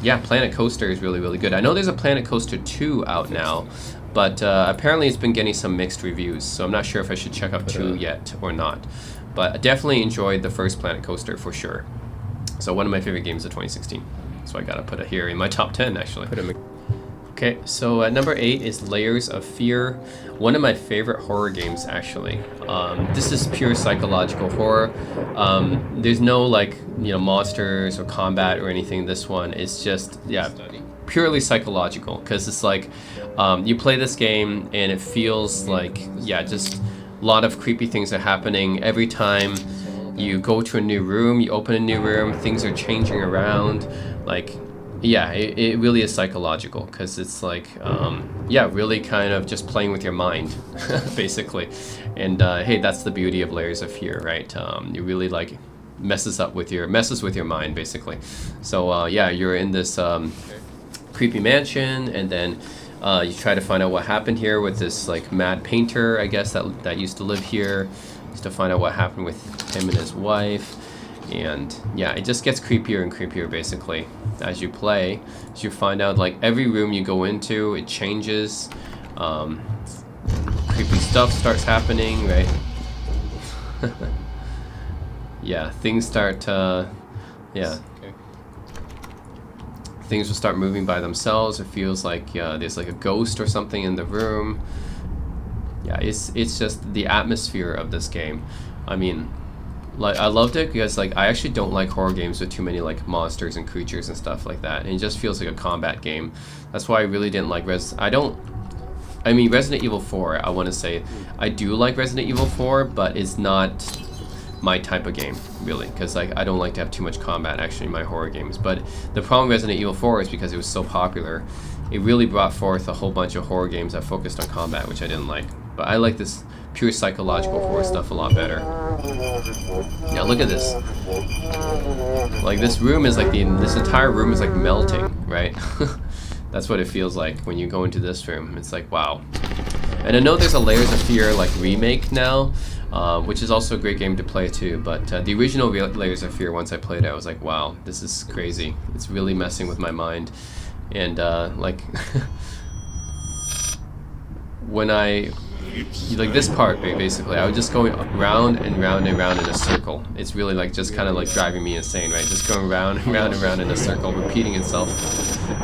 yeah, Planet Coaster is really, really good. I know there's a Planet Coaster 2 out now, but apparently it's been getting some mixed reviews, so I'm not sure if I should check out 2 yet or not. But I definitely enjoyed the first Planet Coaster for sure. So one of my favorite games of 2016. So I gotta put it here in my top 10 actually. Okay, so number 8 is Layers of Fear, one of my favorite horror games actually. This is pure psychological horror. There's no monsters or combat or anything. This one is just purely psychological, because it's like you play this game and it feels like just a lot of creepy things are happening every time you go to a new room. You open a new room, things are changing around. It really is psychological, because it's like, really kind of just playing with your mind, basically. And hey, that's the beauty of Layers of Fear, right? You really messes with your mind basically. So yeah, you're in this creepy mansion, and then you try to find out what happened here with this like mad painter, I guess, that used to live here. Just to find out what happened with him and his wife. And yeah, it just gets creepier and creepier basically as you play. As you find out, like, every room you go into, it changes. Creepy stuff starts happening, right? Yeah, things start yeah.
Okay.
Things will start moving by themselves. It feels like there's like a ghost or something in the room. Yeah, it's just the atmosphere of this game. I mean, like, I loved it because, like, I actually don't like horror games with too many like monsters and creatures and stuff like that. And it just feels like a combat game. That's why I really didn't like I mean, Resident Evil 4, I want to say, I do like Resident Evil 4, but it's not my type of game, really, because like I don't like to have too much combat actually in my horror games. But the problem with Resident Evil 4 is because it was so popular, it really brought forth a whole bunch of horror games that focused on combat, which I didn't like. But I like this pure psychological horror stuff a lot better. Yeah, look at this. Like, this room is like this entire room is like melting, right? That's what it feels like when you go into this room. It's like, wow. And I know there's a Layers of Fear like remake now, which is also a great game to play too. But the original Layers of Fear, once I played it, I was like, wow, this is crazy. It's really messing with my mind. And like, when like this part basically, I was just going round and round and round in a circle. It's really like just kind of like driving me insane, right? Just going round and round and round in a circle, repeating itself.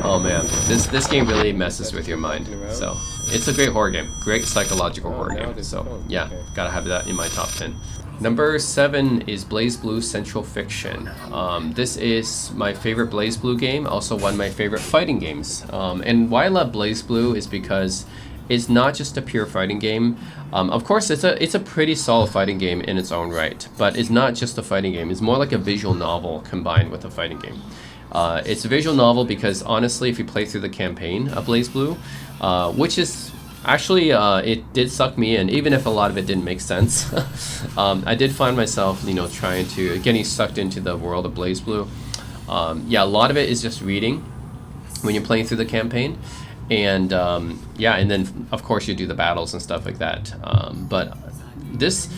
Oh man, this game really messes with your mind. So it's a great horror game, great psychological horror game. So yeah, gotta have that in my top 10. Number 7 is BlazBlue Central Fiction. This is my favorite BlazBlue game, also one of my favorite fighting games. And why I love BlazBlue is because it's not just a pure fighting game. Of course, it's a pretty solid fighting game in its own right, but it's not just a fighting game. It's more like a visual novel combined with a fighting game. It's a visual novel because, honestly, if you play through the campaign of BlazBlue, which is actually, it did suck me in, even if a lot of it didn't make sense. I did find myself, you know, getting sucked into the world of BlazBlue. Yeah, a lot of it is just reading when you're playing through the campaign. And yeah, and then of course you do the battles and stuff like that. But this,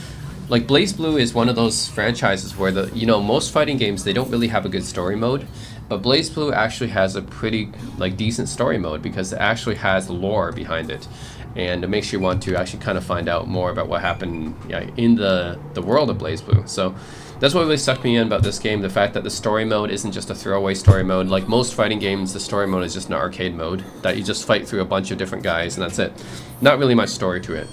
like, BlazBlue is one of those franchises where most fighting games, they don't really have a good story mode, but BlazBlue actually has a pretty like decent story mode because it actually has lore behind it, and it makes you want to actually kind of find out more about what happened in the world of BlazBlue. So that's what really sucked me in about this game, the fact that the story mode isn't just a throwaway story mode. Like most fighting games, the story mode is just an arcade mode that you just fight through a bunch of different guys and that's it. Not really much story to it.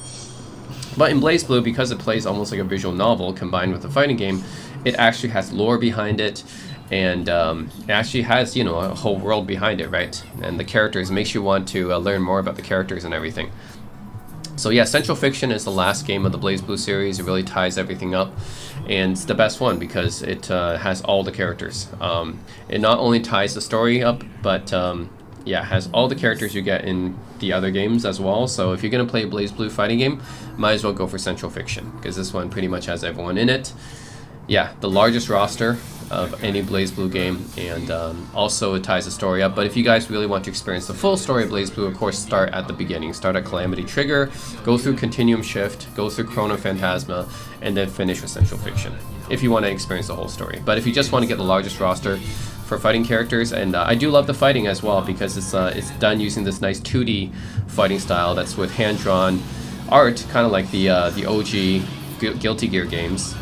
But in BlazBlue, because it plays almost like a visual novel combined with a fighting game, it actually has lore behind it, and it actually has, you know, a whole world behind it, right? And the characters, makes you want to learn more about the characters and everything. So yeah, Central Fiction is the last game of the BlazBlue series. It really ties everything up, and it's the best one because it has all the characters. It not only ties the story up, but yeah, it has all the characters you get in the other games as well. So if you're gonna play a BlazBlue fighting game, might as well go for Central Fiction because this one pretty much has everyone in it. Yeah, the largest roster of any BlazBlue game, and also it ties the story up. But if you guys really want to experience the full story of BlazBlue, of course, start at the beginning. Start at Calamity Trigger, go through Continuum Shift, go through Chrono Phantasma, and then finish with Central Fiction, if you want to experience the whole story. But if you just want to get the largest roster for fighting characters, and I do love the fighting as well because it's done using this nice 2D fighting style that's with hand-drawn art, kind of like the OG Guilty Gear games.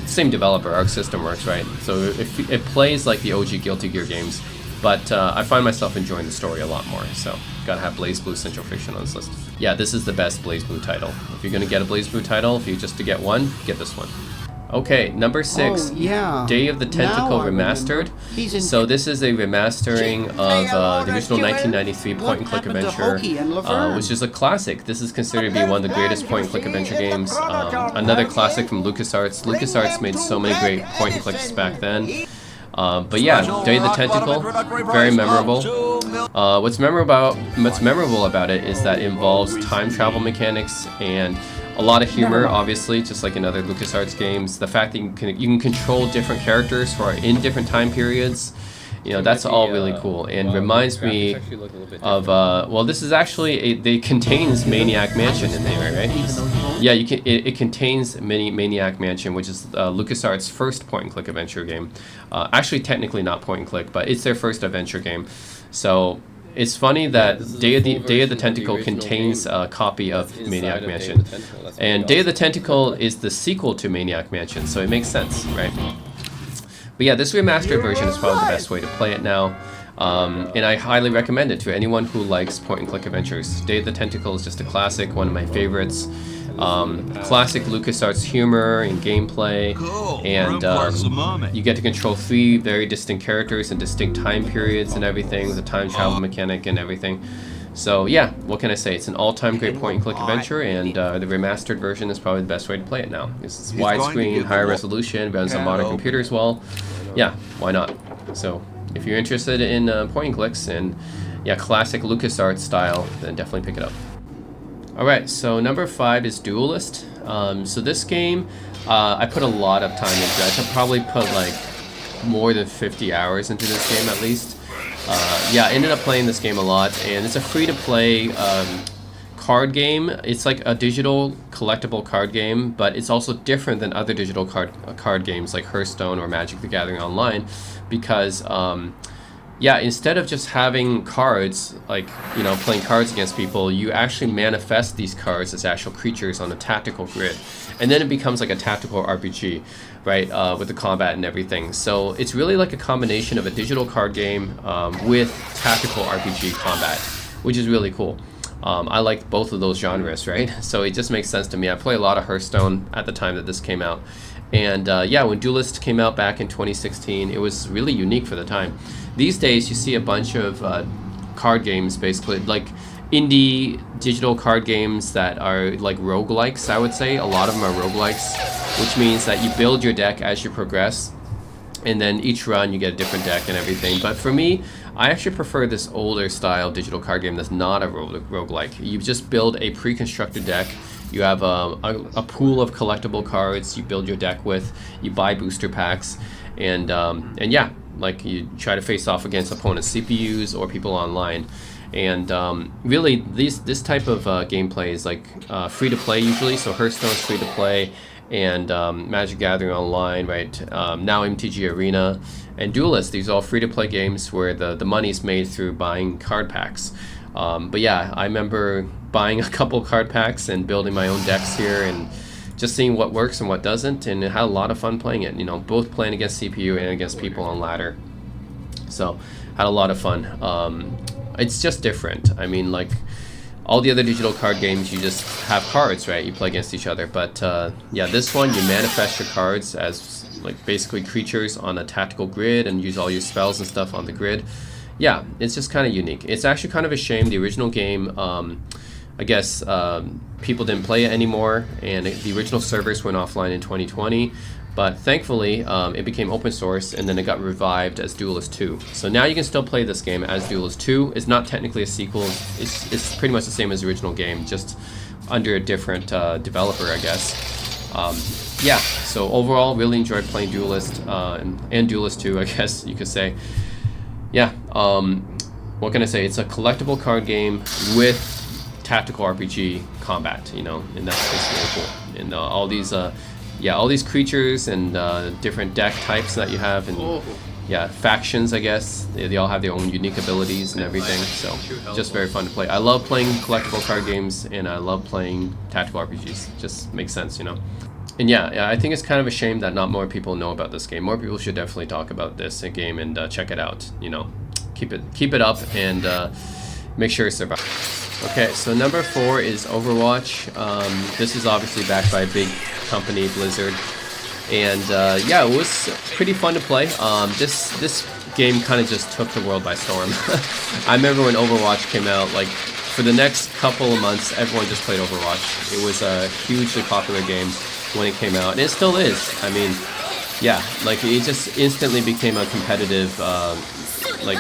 Same developer, Arc System Works, right? So it plays like the OG Guilty Gear games, but I find myself enjoying the story a lot more. So gotta have BlazBlue Central Fiction on this list. Yeah, this is the best BlazBlue title. If you're gonna get a BlazBlue title, if you just to get one, get this one. Okay, number 6, Day of the Tentacle Remastered. So this is a remastering of the original 1993 point-and-click adventure, which is a classic. This is considered to be one of the greatest point-and-click adventure games. Another classic from LucasArts. LucasArts made so many great point-and-clicks back then. But yeah, Day of the Tentacle, very memorable. What's memorable about it is that it involves time travel mechanics and A lot of humor, obviously, just like in other LucasArts games. The fact that you can control different characters who are in different time periods. You know, that's all really cool, and reminds me of well, this is actually it contains Maniac Mansion in there, right? Yeah, you can. It contains Maniac Mansion, which is LucasArts' first point-and-click adventure game. Actually, technically not point-and-click, but it's their first adventure game. So it's funny that Day of the Tentacle contains a copy of Maniac Mansion, and Day of the Tentacle is the sequel to Maniac Mansion, so it makes sense, right? But yeah, this remastered version is probably the best way to play it now, and I highly recommend it to anyone who likes point-and-click adventures. Day of the Tentacle is just a classic, one of my favorites. Classic LucasArts humor and gameplay, and you get to control 3 very distinct characters in distinct time periods and everything, with a time travel mechanic and everything. So yeah, what can I say? It's an all-time great point-and-click adventure, and the remastered version is probably the best way to play it now. It's widescreen, higher resolution, runs on modern computers well. Yeah, why not? So if you're interested in point-and-clicks and yeah, classic LucasArts style, then definitely pick it up. Alright, so number 5 is Duelist. So this game, I put a lot of time into it. I could probably put like more than 50 hours into this game at least. Yeah, I ended up playing this game a lot, and it's a free-to-play card game. It's like a digital collectible card game, but it's also different than other digital card games like Hearthstone or Magic the Gathering Online, because yeah, instead of just having cards, like, you know, playing cards against people, you actually manifest these cards as actual creatures on a tactical grid. And then it becomes like a tactical RPG, right, with the combat and everything. So it's really like a combination of a digital card game with tactical RPG combat, which is really cool. I like both of those genres, right? So it just makes sense to me. I played a lot of Hearthstone at the time that this came out. And yeah, when Duelist came out back in 2016, it was really unique for the time. These days, you see a bunch of card games, basically, like indie digital card games that are like roguelikes, I would say. A lot of them are roguelikes, which means that you build your deck as you progress, and then each run you get a different deck and everything. But for me, I actually prefer this older style digital card game that's not a roguelike. You just build a pre-constructed deck. You have a pool of collectible cards you build your deck with. You buy booster packs, and yeah, like you try to face off against opponents' CPUs or people online. And really, this type of gameplay is like free to play usually. So Hearthstone's free to play, and Magic Gathering Online, right? Now MTG Arena and Duelist. These are all free to play games where the money's made through buying card packs. But yeah, I remember buying a couple card packs and building my own decks here, and just seeing what works and what doesn't, and had a lot of fun playing it. You know, both playing against CPU and against people on ladder. So had a lot of fun. It's just different. I mean, like all the other digital card games, you just have cards, right? You play against each other. But yeah, this one you manifest your cards as like basically creatures on a tactical grid and use all your spells and stuff on the grid. Yeah, it's just kind of unique. It's actually kind of a shame the original game, I guess people didn't play it anymore, and the original servers went offline in 2020. But thankfully, it became open source, and then it got revived as Duelist 2. So now you can still play this game as Duelist 2. It's not technically a sequel. It's pretty much the same as the original game, just under a different developer, I guess. Yeah, so overall, really enjoyed playing Duelist and Duelist 2, I guess you could say. Yeah, what can I say? It's a collectible card game with tactical RPG combat, you know, and that's really cool. And all these, yeah, all these creatures and different deck types that you have, and yeah, factions, I guess. They all have their own unique abilities and everything, so just very fun to play. I love playing collectible card games, and I love playing tactical RPGs. Just makes sense, you know. And yeah, I think it's kind of a shame that not more people know about this game. More people should definitely talk about this game and check it out. You know, keep it up and make sure it survives. Okay, so number 4 is Overwatch. This is obviously backed by a big company, Blizzard, and yeah, it was pretty fun to play. This game kind of just took the world by storm. I remember when Overwatch came out, like for the next couple of months, everyone just played Overwatch. It was a hugely popular game when it came out, and it still is. I mean, yeah, like it just instantly became a competitive, like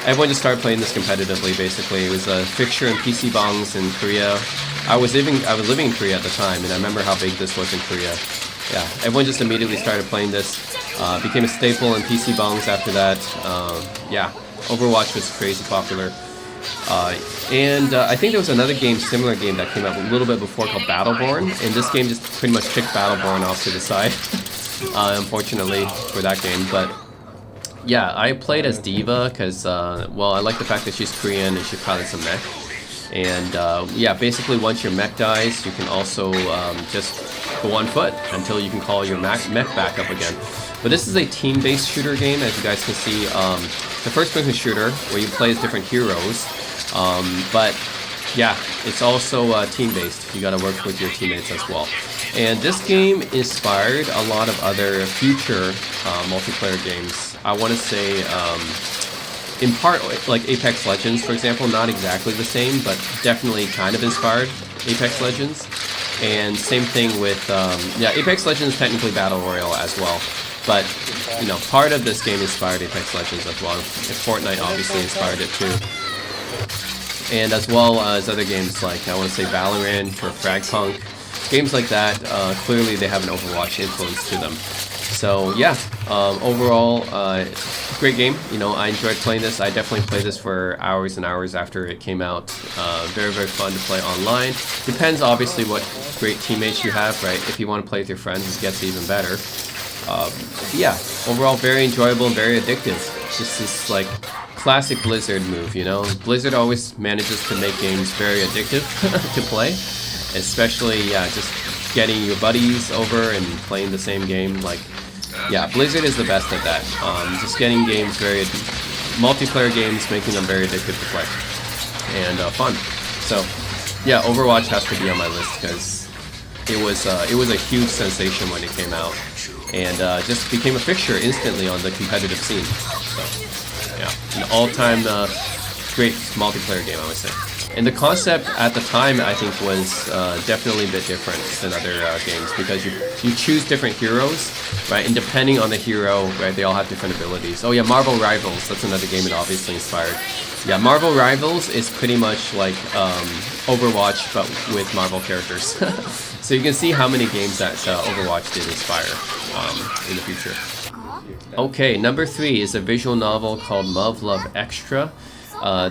everyone just started playing this competitively. Basically, it was a fixture in PC bongs in Korea. I was living in Korea at the time, and I remember how big this was in Korea. Yeah, everyone just immediately started playing this. Became a staple in PC bongs after that. Yeah, Overwatch was crazy popular. And I think there was another similar game that came out a little bit before called Battleborn, and this game just pretty much kicked Battleborn off to the side, unfortunately for that game. But yeah, I played as D.Va because, well, I like the fact that she's Korean and she pilots a mech. And yeah, basically once your mech dies, you can also just go on foot until you can call your mech back up again. But this is a team-based shooter game, as you guys can see. The first-person shooter where you play as different heroes. But yeah, it's also team-based. You got to work with your teammates as well. And this game inspired a lot of other future multiplayer games. I want to say, in part, like Apex Legends, for example, not exactly the same, but definitely kind of inspired Apex Legends. And same thing with, yeah, Apex Legends is technically Battle Royale as well. But, you know, part of this game inspired Apex Legends as well. And Fortnite obviously inspired it too. And as well as other games like, I want to say Valorant or Fragpunk. Games like that, clearly they have an Overwatch influence to them. So yeah, overall, great game. You know, I enjoyed playing this. I definitely played this for hours and hours after it came out. Very, very fun to play online. Depends obviously what great teammates you have, right? If you want to play with your friends, it gets even better. Yeah, overall very enjoyable and very addictive. Just this like classic Blizzard move, you know? Blizzard always manages to make games very addictive to play. Especially, yeah, just getting your buddies over and playing the same game. Like, yeah, Blizzard is the best at that. Just getting games multiplayer games, making them very addictive to play. And fun. So, yeah, Overwatch has to be on my list because it was a huge sensation when it came out. And just became a fixture instantly on the competitive scene. So, yeah, an all-time great multiplayer game, I would say. And the concept at the time, I think, was definitely a bit different than other games because you choose different heroes, right? And depending on the hero, right, they all have different abilities. Oh yeah, Marvel Rivals, that's another game it obviously inspired. Yeah, Marvel Rivals is pretty much like Overwatch, but with Marvel characters. So you can see how many games that Overwatch did inspire in the future. Okay, number 3 is a visual novel called Muv-Luv Extra.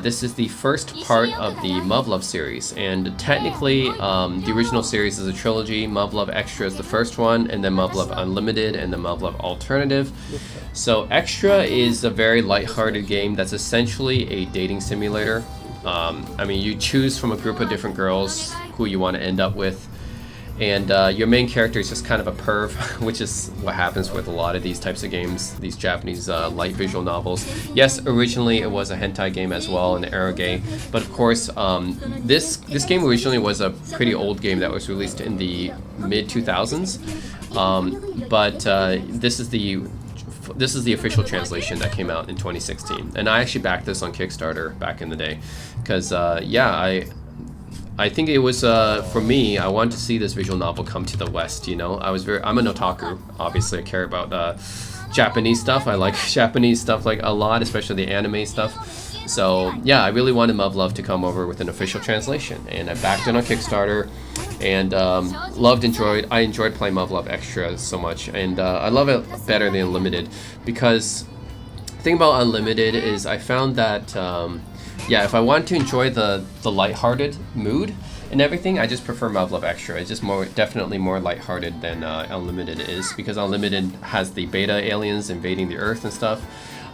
This is the first part of the Muv-Luv series, and technically the original series is a trilogy. Muv-Luv Extra is the first one, and then Muv-Luv Unlimited, and then Muv-Luv Alternative. So Extra is a very lighthearted game that's essentially a dating simulator. I mean, you choose from a group of different girls who you want to end up with. And your main character is just kind of a perv, which is what happens with a lot of these types of games, these Japanese light visual novels. Yes, originally it was a hentai game as well, an eroge, but of course this game originally was a pretty old game that was released in the mid-2000s. But this is the official translation that came out in 2016, and I actually backed this on Kickstarter back in the day, because yeah, I think it was, for me, I wanted to see this visual novel come to the West, you know? I'm an otaku, obviously. I care about Japanese stuff. I like Japanese stuff like a lot, especially the anime stuff. So yeah, I really wanted Muv-Luv to come over with an official translation, and I backed it on Kickstarter, and I enjoyed playing Muv-Luv Extra so much, and I love it better than Unlimited, because the thing about Unlimited is I found that yeah, if I want to enjoy the lighthearted mood and everything, I just prefer Muv-Luv Extra. It's just definitely more lighthearted than Unlimited is, because Unlimited has the beta aliens invading the Earth and stuff.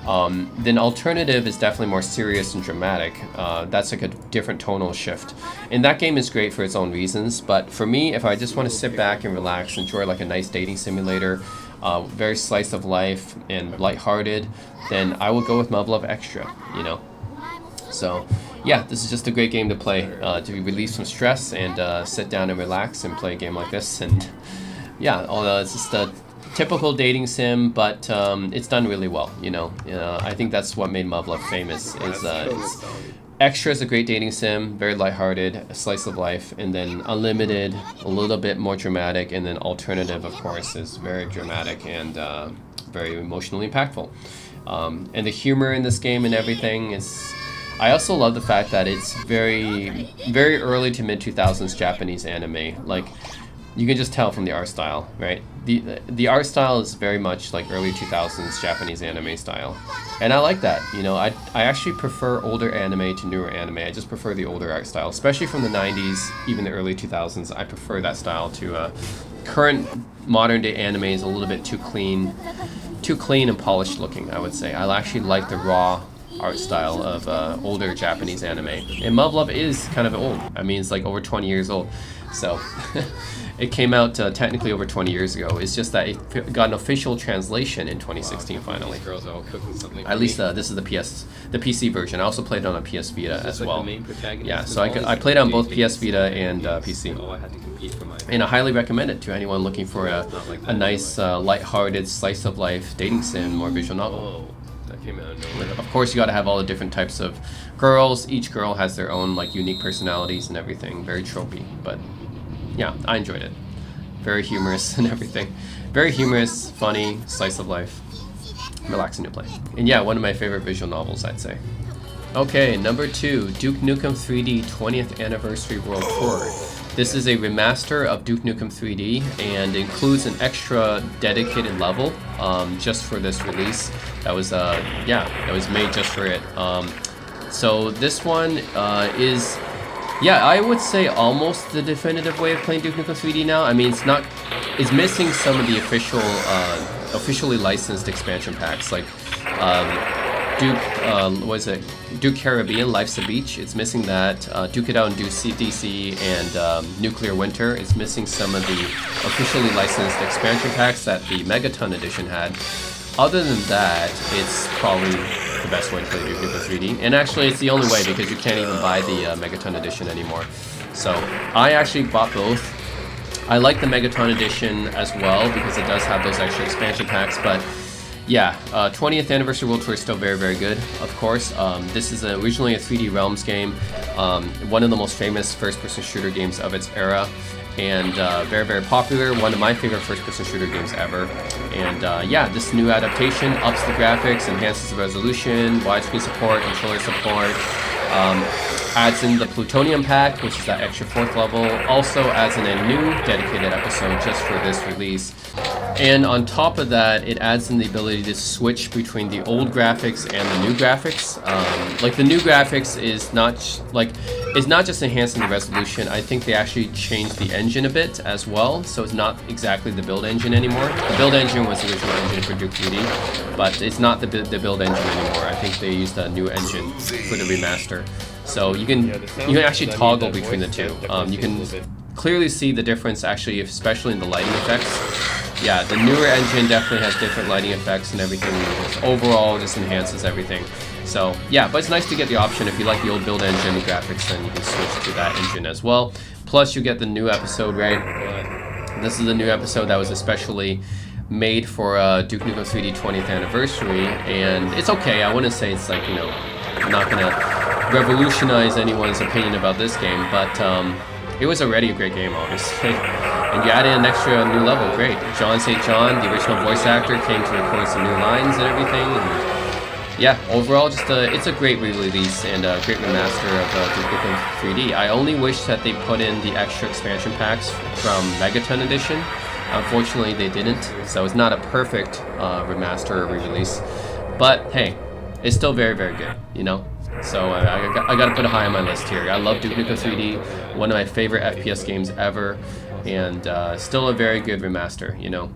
Then Alternative is definitely more serious and dramatic. That's like a different tonal shift. And that game is great for its own reasons, but for me, if I just want to sit back and relax, enjoy like a nice dating simulator, very slice of life and lighthearted, then I will go with Muv-Luv Extra, you know? So yeah, this is just a great game to play, to relieve some stress and sit down and relax and play a game like this. And yeah, it's just a typical dating sim, but it's done really well, you know? I think that's what made Muv-Luv famous, is Extra is a great dating sim, very lighthearted, a slice of life, and then Unlimited, a little bit more dramatic, and then Alternative, of course, is very dramatic and very emotionally impactful. And the humor in this game and everything is. I also love the fact that it's very, very early to mid 2000s Japanese anime. Like, you can just tell from the art style, right? The art style is very much like early 2000s Japanese anime style, and I like that. You know, I actually prefer older anime to newer anime. I just prefer the older art style, especially from the 90s, even the early 2000s. I prefer that style to current modern day anime is a little bit too clean and polished looking, I would say. I actually like the raw art style of older Japanese anime. And Love Love is kind of old. I mean, it's like over 20 years old. So it came out technically over 20 years ago. It's just that it got an official translation in 2016 finally.
These girls are all cooking something.
At least this is the PC version. I also played it on a PS Vita as
like
well.
The main protagonist
Yeah,
in
so
all these
I played on both
games?
PS Vita and PC.
Oh, I had to compete for my.
And I highly recommend it to anyone looking for a nice, light-hearted slice of life dating sim or visual novel.
Oh, that came out of nowhere.
Of course, you got to have all the different types of girls. Each girl has their own like unique personalities and everything. Very tropey, but yeah, I enjoyed it. Very humorous and everything. Very humorous, funny, slice of life, relaxing to play. And yeah, one of my favorite visual novels, I'd say. Okay, number 2, Duke Nukem 3D 20th Anniversary World Tour. This is a remaster of Duke Nukem 3D and includes an extra dedicated level just for this release. That was made just for it. So this one is, yeah, I would say almost the definitive way of playing Duke Nukem 3D now. I mean, it's missing some of the officially licensed expansion packs like Duke Caribbean, Life's a Beach. It's missing that. Duke It Out and Duke DC and Nuclear Winter. It's missing some of the officially licensed expansion packs that the Megaton edition had. Other than that, it's probably the best way to play Duke Nukem 3D. And actually, it's the only way because you can't even buy the Megaton edition anymore. So I actually bought both. I like the Megaton edition as well because it does have those extra expansion packs, but yeah, 20th Anniversary World Tour is still very, very good, of course. This is originally a 3D Realms game, one of the most famous first-person shooter games of its era, and very, very popular, one of my favorite first-person shooter games ever. And yeah, this new adaptation ups the graphics, enhances the resolution, widescreen support, controller support, adds in the Plutonium pack, which is that extra 4th level, also adds in a new dedicated episode just for this release. And on top of that, it adds in the ability to switch between the old graphics and the new graphics. Like the new graphics is not just enhancing the resolution. I think they actually changed the engine a bit as well, so it's not exactly the build engine anymore. The build engine was the original engine for Duke 3D, but it's not the build engine anymore. I think they used a new engine for the remaster. So you can actually toggle between the two. You can clearly see the difference actually, especially in the lighting effects. Yeah, the newer engine definitely has different lighting effects and everything. Overall, just enhances everything. So yeah, but it's nice to get the option if you like the old build engine graphics, then you can switch to that engine as well. Plus, you get the new episode, right? This is the new episode that was especially made for Duke Nukem 3D 20th Anniversary, and it's okay. I wouldn't say it's like, you know, not gonna revolutionize anyone's opinion about this game, but it was already a great game, obviously. And you added an extra new level, great. John St. John, the original voice actor, came to record some new lines and everything. And yeah, overall, just it's a great re-release and a great remaster of Duke Nukem 3D. I only wish that they put in the extra expansion packs from Megaton Edition. Unfortunately, they didn't, so it's not a perfect remaster or re-release. But hey, it's still very, very good, you know? So I gotta put it high on my list here. I love Duke Nukem 3D, one of my favorite FPS games ever, and still a very good remaster, you know?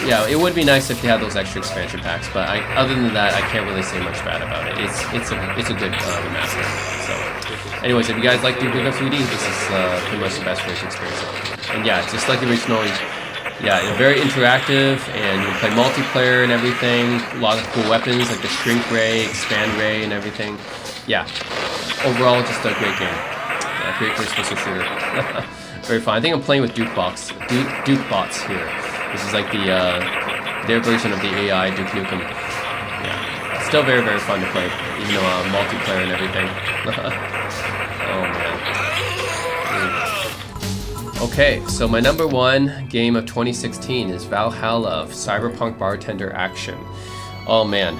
Yeah, it would be nice if they had those extra expansion packs, but other than that, I can't really say much bad about it. It's a good remaster. So, anyways, if you guys like Duke Nukem 3D, this is pretty much the best way to experience it. And yeah, just like the original. Yeah, very interactive, and you can play multiplayer and everything. A lot of cool weapons like the Shrink Ray, Expand Ray, and everything. Yeah, overall, just a great game. Great first-person shooter. Very fun. I think I'm playing with Dukebots here. This is like their version of the AI Duke Nukem. Yeah, still very, very fun to play, even though multiplayer and everything. Oh man. Okay, so my number one game of 2016 is Valhalla, Cyberpunk Bartender Action. Oh man,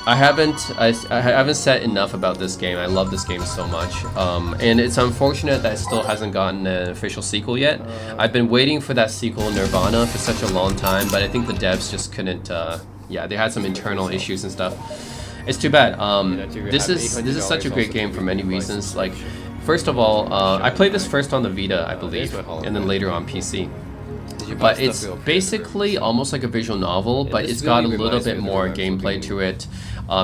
I haven't said enough about this game. I love this game so much, and it's unfortunate that it still hasn't gotten an official sequel yet. I've been waiting for that sequel, Nirvana, for such a long time, but I think the devs just couldn't. Yeah, they had some internal issues and stuff. It's too bad. This is such a great game for many reasons. Like, first of all, I played this first on the Vita, I believe, and then later on PC. But it's basically almost like a visual novel, but it's got a little bit more gameplay to it,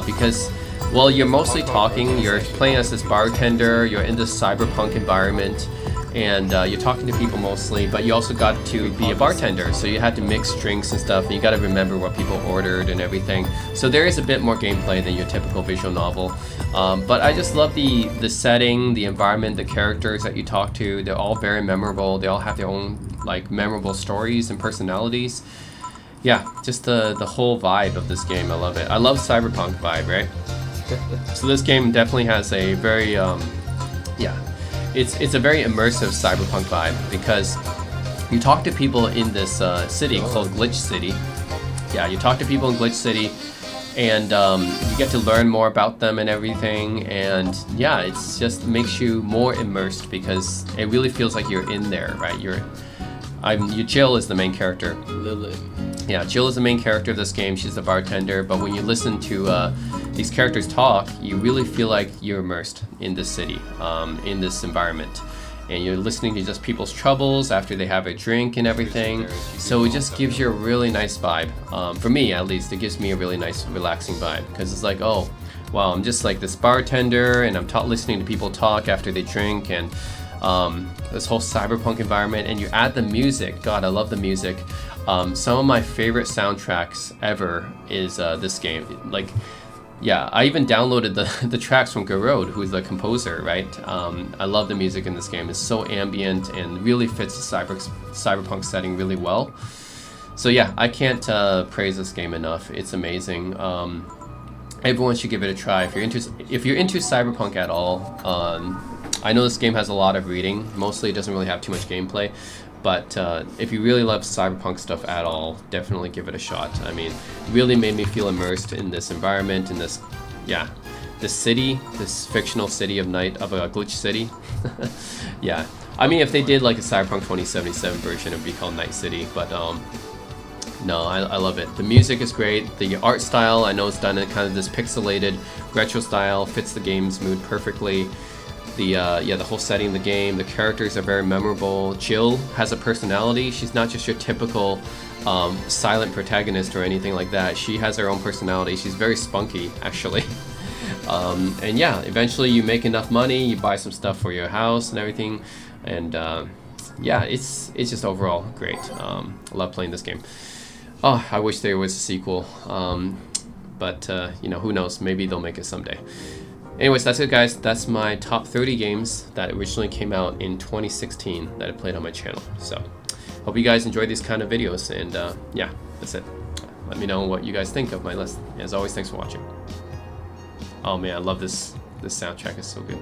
because, well, you're mostly talking, you're playing as this bartender, you're in this cyberpunk environment, and you're talking to people mostly, but you also got to be a bartender, so you had to mix drinks and stuff, and you got to remember what people ordered and everything. So there is a bit more gameplay than your typical visual novel. But I just love the setting, the environment, the characters that you talk to. They're all very memorable. They all have their own like memorable stories and personalities. Yeah, just the whole vibe of this game. I love it. I love cyberpunk vibe, right? So this game definitely has a very yeah, it's a very immersive cyberpunk vibe, because you talk to people in this city called Glitch City. Yeah, you talk to people in Glitch City, and you get to learn more about them and everything, and yeah, it's just makes you more immersed, because it really feels like you're in there, right? Jill is the main character.
Lilith.
Yeah, Jill is the main character of this game. She's the bartender, but when you listen to these characters talk, you really feel like you're immersed in this city, in this environment. And you're listening to just people's troubles after they have a drink and everything. So it just gives you a really nice vibe. For me, at least, it gives me a really nice, relaxing vibe. Because it's like, oh, wow, I'm just like this bartender, and I'm listening to people talk after they drink, and this whole cyberpunk environment. And you add the music. God, I love the music. Some of my favorite soundtracks ever is this game. Like, yeah, I even downloaded the tracks from Garode, who's the composer, right? I love the music in this game. It's so ambient and really fits the cyberpunk setting really well. So yeah, I can't praise this game enough. It's amazing. Everyone should give it a try if you're into cyberpunk at all. I know this game has a lot of reading. Mostly, it doesn't really have too much gameplay. But if you really love cyberpunk stuff at all, definitely give it a shot. I mean, it really made me feel immersed in this environment, in this, yeah, this city, this fictional city of Glitch City. Yeah, I mean, if they did like a Cyberpunk 2077 version, it would be called Night City. But no, I love it. The music is great. The art style, I know it's done in kind of this pixelated retro style, fits the game's mood perfectly. The whole setting of the game, the characters are very memorable. Jill has a personality. She's not just your typical silent protagonist or anything like that. She has her own personality. She's very spunky, actually. And yeah, eventually you make enough money, you buy some stuff for your house and everything, and yeah, it's just overall great. I love playing this game. Oh, I wish there was a sequel, but you know, who knows? Maybe they'll make it someday. Anyways, that's it, guys. That's my top 30 games that originally came out in 2016 that I played on my channel. So, hope you guys enjoy these kind of videos, and yeah, that's it. Let me know what you guys think of my list. As always, thanks for watching. Oh man, I love this. This soundtrack is so good.